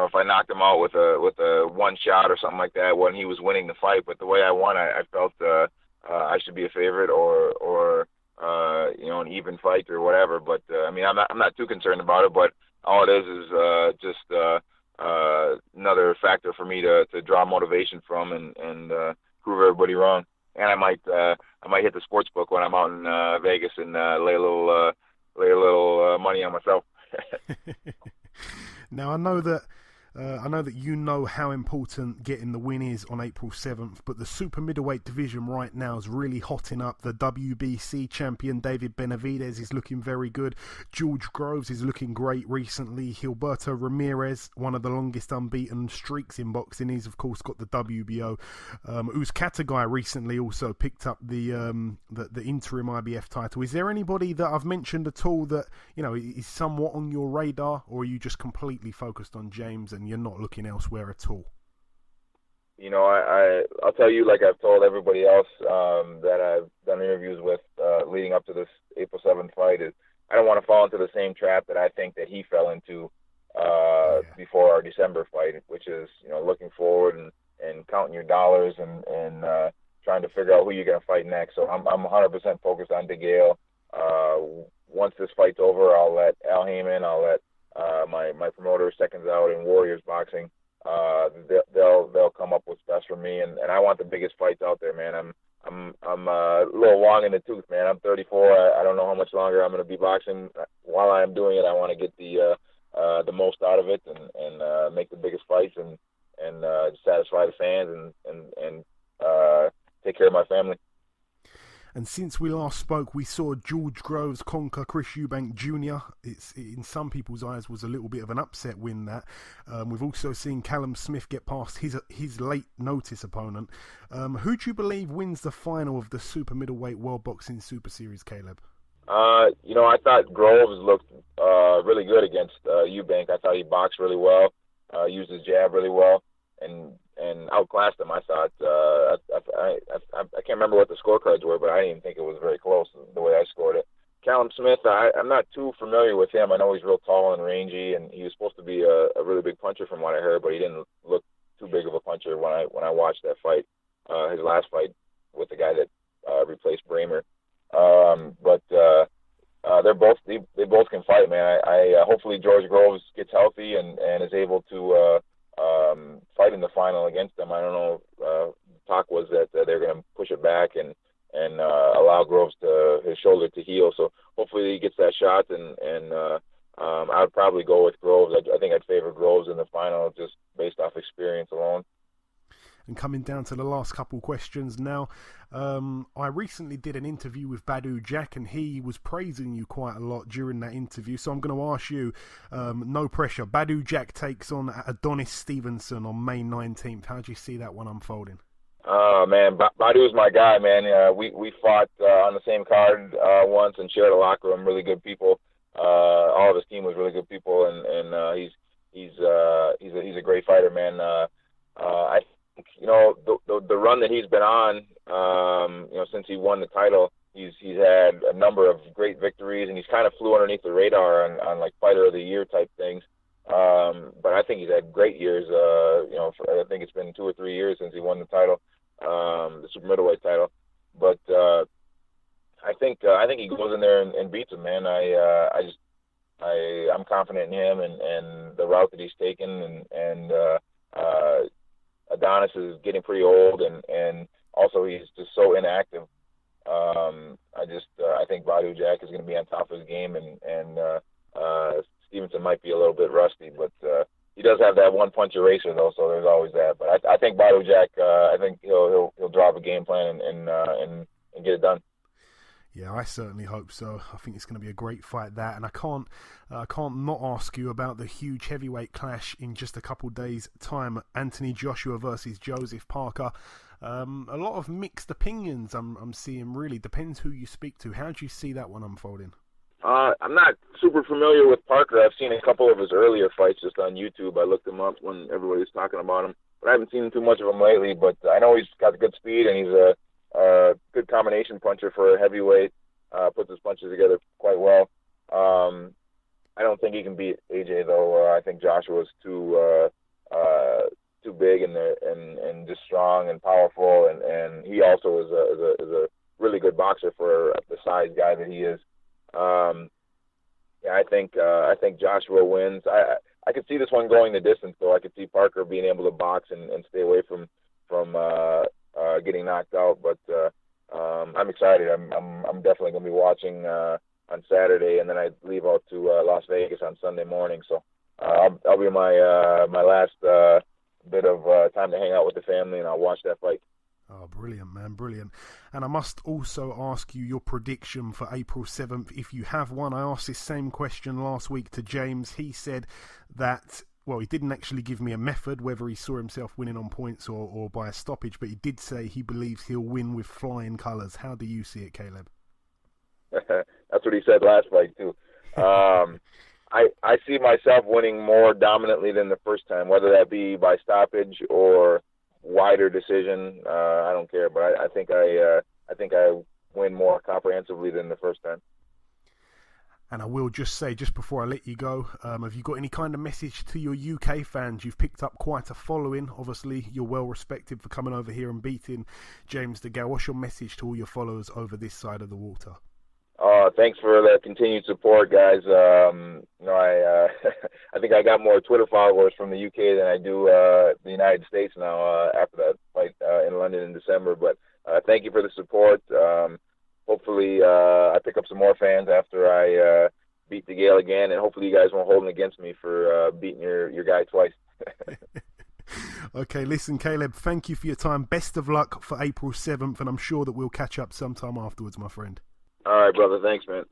if I knocked him out with a one shot or something like that when he was winning the fight. But the way I won, I felt I should be a favorite or an even fight or whatever. But I'm not too concerned about it. But all it is just another factor for me to draw motivation from and prove everybody wrong. And I might hit the sports book when I'm out in Vegas and lay a little money on myself. Now, I know that I know that you know how important getting the win is on April 7th, but the super middleweight division right now is really hotting up. The WBC champion David Benavidez is looking very good. George Groves is looking great recently. Gilberto Ramirez, one of the longest unbeaten streaks in boxing, he's of course got the WBO. Uzcategui recently also picked up the interim IBF title. Is there anybody that I've mentioned at all that is somewhat on your radar, or are you just completely focused on James and you're not looking elsewhere at all? I'll tell you, like I've told everybody else that I've done interviews with leading up to this April 7th fight, is I don't want to fall into the same trap that I think that he fell into before our December fight, which is looking forward and counting your dollars and trying to figure out who you're going to fight next. So I'm 100% focused on DeGale. Once this fight's over, I'll let Al Heyman, I'll let my promoter, Seconds Out in Warriors Boxing, they'll come up with best for me, and I want the biggest fights out there, man. I'm a little long in the tooth, man. I'm 34. I don't know how much longer I'm going to be boxing. While I'm doing it, I want to get the most out of it and make the biggest fights and satisfy the fans and take care of my family. And since we last spoke, we saw George Groves conquer Chris Eubank Jr. It's, in some people's eyes, was a little bit of an upset win, that. We've also seen Callum Smith get past his late notice opponent. Who do you believe wins the final of the Super Middleweight World Boxing Super Series, Caleb? I thought Groves looked really good against Eubank. I thought he boxed really well, used his jab really well, and outclassed him. I thought I can't remember what the scorecards were, but I didn't even think it was very close the way I scored it. Callum Smith, I'm not too familiar with him. I know he's real tall and rangy, and he was supposed to be a really big puncher from what I heard, but he didn't look too big of a puncher when I watched that fight, his last fight with the guy that replaced Bramer. But they both can fight, man. I hopefully George Groves gets healthy and is able to fight in the final against them. I don't know. Talk was that they're going to push it back and allow Groves his shoulder to heal. So hopefully he gets that shot. And I would probably go with Groves. I think I'd favor Groves in the final just based off experience alone. And coming down to the last couple questions now, I recently did an interview with Badu Jack, and he was praising you quite a lot during that interview. So I'm going to ask you, no pressure. Badu Jack takes on Adonis Stevenson on May 19th. How do you see that one unfolding? Man, Badu's my guy, man. We fought on the same card once and shared a locker room. Really good people. All of his team was really good people, and he's a great fighter, man. I think the run that he's been on, since he won the title, he's had a number of great victories, and he's kind of flew underneath the radar on like Fighter of the Year type things. But I think he's had great years. I think it's been 2 or 3 years since he won the title, the super middleweight title. But I think he goes in there and beats him, man. I'm confident in him and the route that he's taken, and Adonis is getting pretty old, and also he's just so inactive. I think Badu Jack is going to be on top of his game, and Stevenson might be a little bit rusty, but he does have that one punch eraser though, so there's always that. But I think Badu Jack, I think he'll draw up a game plan and get it done. Yeah, I certainly hope so. I think it's going to be a great fight, that, and I can't not ask you about the huge heavyweight clash in just a couple days' time. Anthony Joshua versus Joseph Parker. A lot of mixed opinions I'm seeing. Really depends who you speak to. How do you see that one unfolding? I'm not super familiar with Parker. I've seen a couple of his earlier fights just on YouTube. I looked him up when everybody was talking about him, but I haven't seen too much of him lately. But I know he's got good speed, and he's a good combination puncher for a heavyweight. Puts his punches together quite well. I don't think he can beat AJ though. I think Joshua's too big and just strong and powerful, and he also is a really good boxer for the size guy that he is. I think Joshua wins. I could see this one going the distance though. I could see Parker being able to box and stay away from getting knocked out, but I'm excited. I'm definitely going to be watching on Saturday, and then I leave out to Las Vegas on Sunday morning. So I'll be my last bit of time to hang out with the family, and I'll watch that fight. Oh, brilliant, man, brilliant. And I must also ask you your prediction for April 7th, if you have one. I asked this same question last week to James. He said that, well, he didn't actually give me a method, whether he saw himself winning on points or by a stoppage, but he did say he believes he'll win with flying colours. How do you see it, Caleb? That's what he said last fight, too. I see myself winning more dominantly than the first time, whether that be by stoppage or wider decision. I don't care, but I think I win more comprehensively than the first time. And I will just say, just before I let you go, have you got any kind of message to your UK fans? You've picked up quite a following. Obviously, you're well respected for coming over here and beating James DeGale. What's your message to all your followers over this side of the water? Thanks for the continued support, guys. I think I got more Twitter followers from the UK than I do the United States now after that fight in London in December. But thank you for the support. Hopefully I pick up some more fans after I beat DeGale again, and hopefully you guys won't hold it against me for beating your guy twice. Okay, listen, Caleb, thank you for your time. Best of luck for April 7th, and I'm sure that we'll catch up sometime afterwards, my friend. All right, brother. Thanks, man.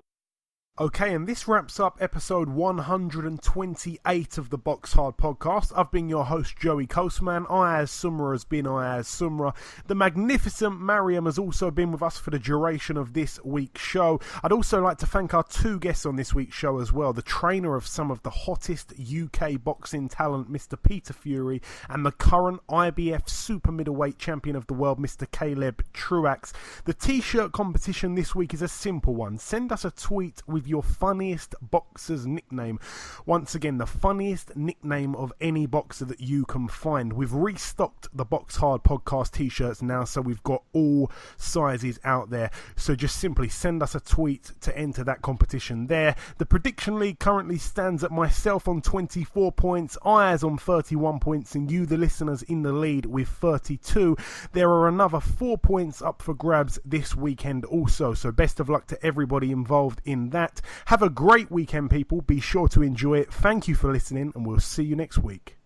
Okay, and this wraps up episode 128 of the BoxHard Podcast. I've been your host, Joey Coastman. Ayaz Sumra has been Ayaz Sumra. The magnificent Mariam has also been with us for the duration of this week's show. I'd also like to thank our two guests on this week's show as well. The trainer of some of the hottest UK boxing talent, Mr. Peter Fury, and the current IBF Super-Middleweight champion of the world, Mr. Caleb Truax. The t-shirt competition this week is a simple one. Send us a tweet with your funniest boxer's nickname. Once again, the funniest nickname of any boxer that you can find. We've restocked the BoxHard Podcast t-shirts now, so we've got all sizes out there. So just simply send us a tweet to enter that competition there. The prediction league currently stands at myself on 24 points, Ayaz on 31 points, and you, the listeners, in the lead with 32. There are another 4 points up for grabs this weekend also, so best of luck to everybody involved in that. Have a great weekend, people. Be sure to enjoy it. Thank you for listening, and we'll see you next week.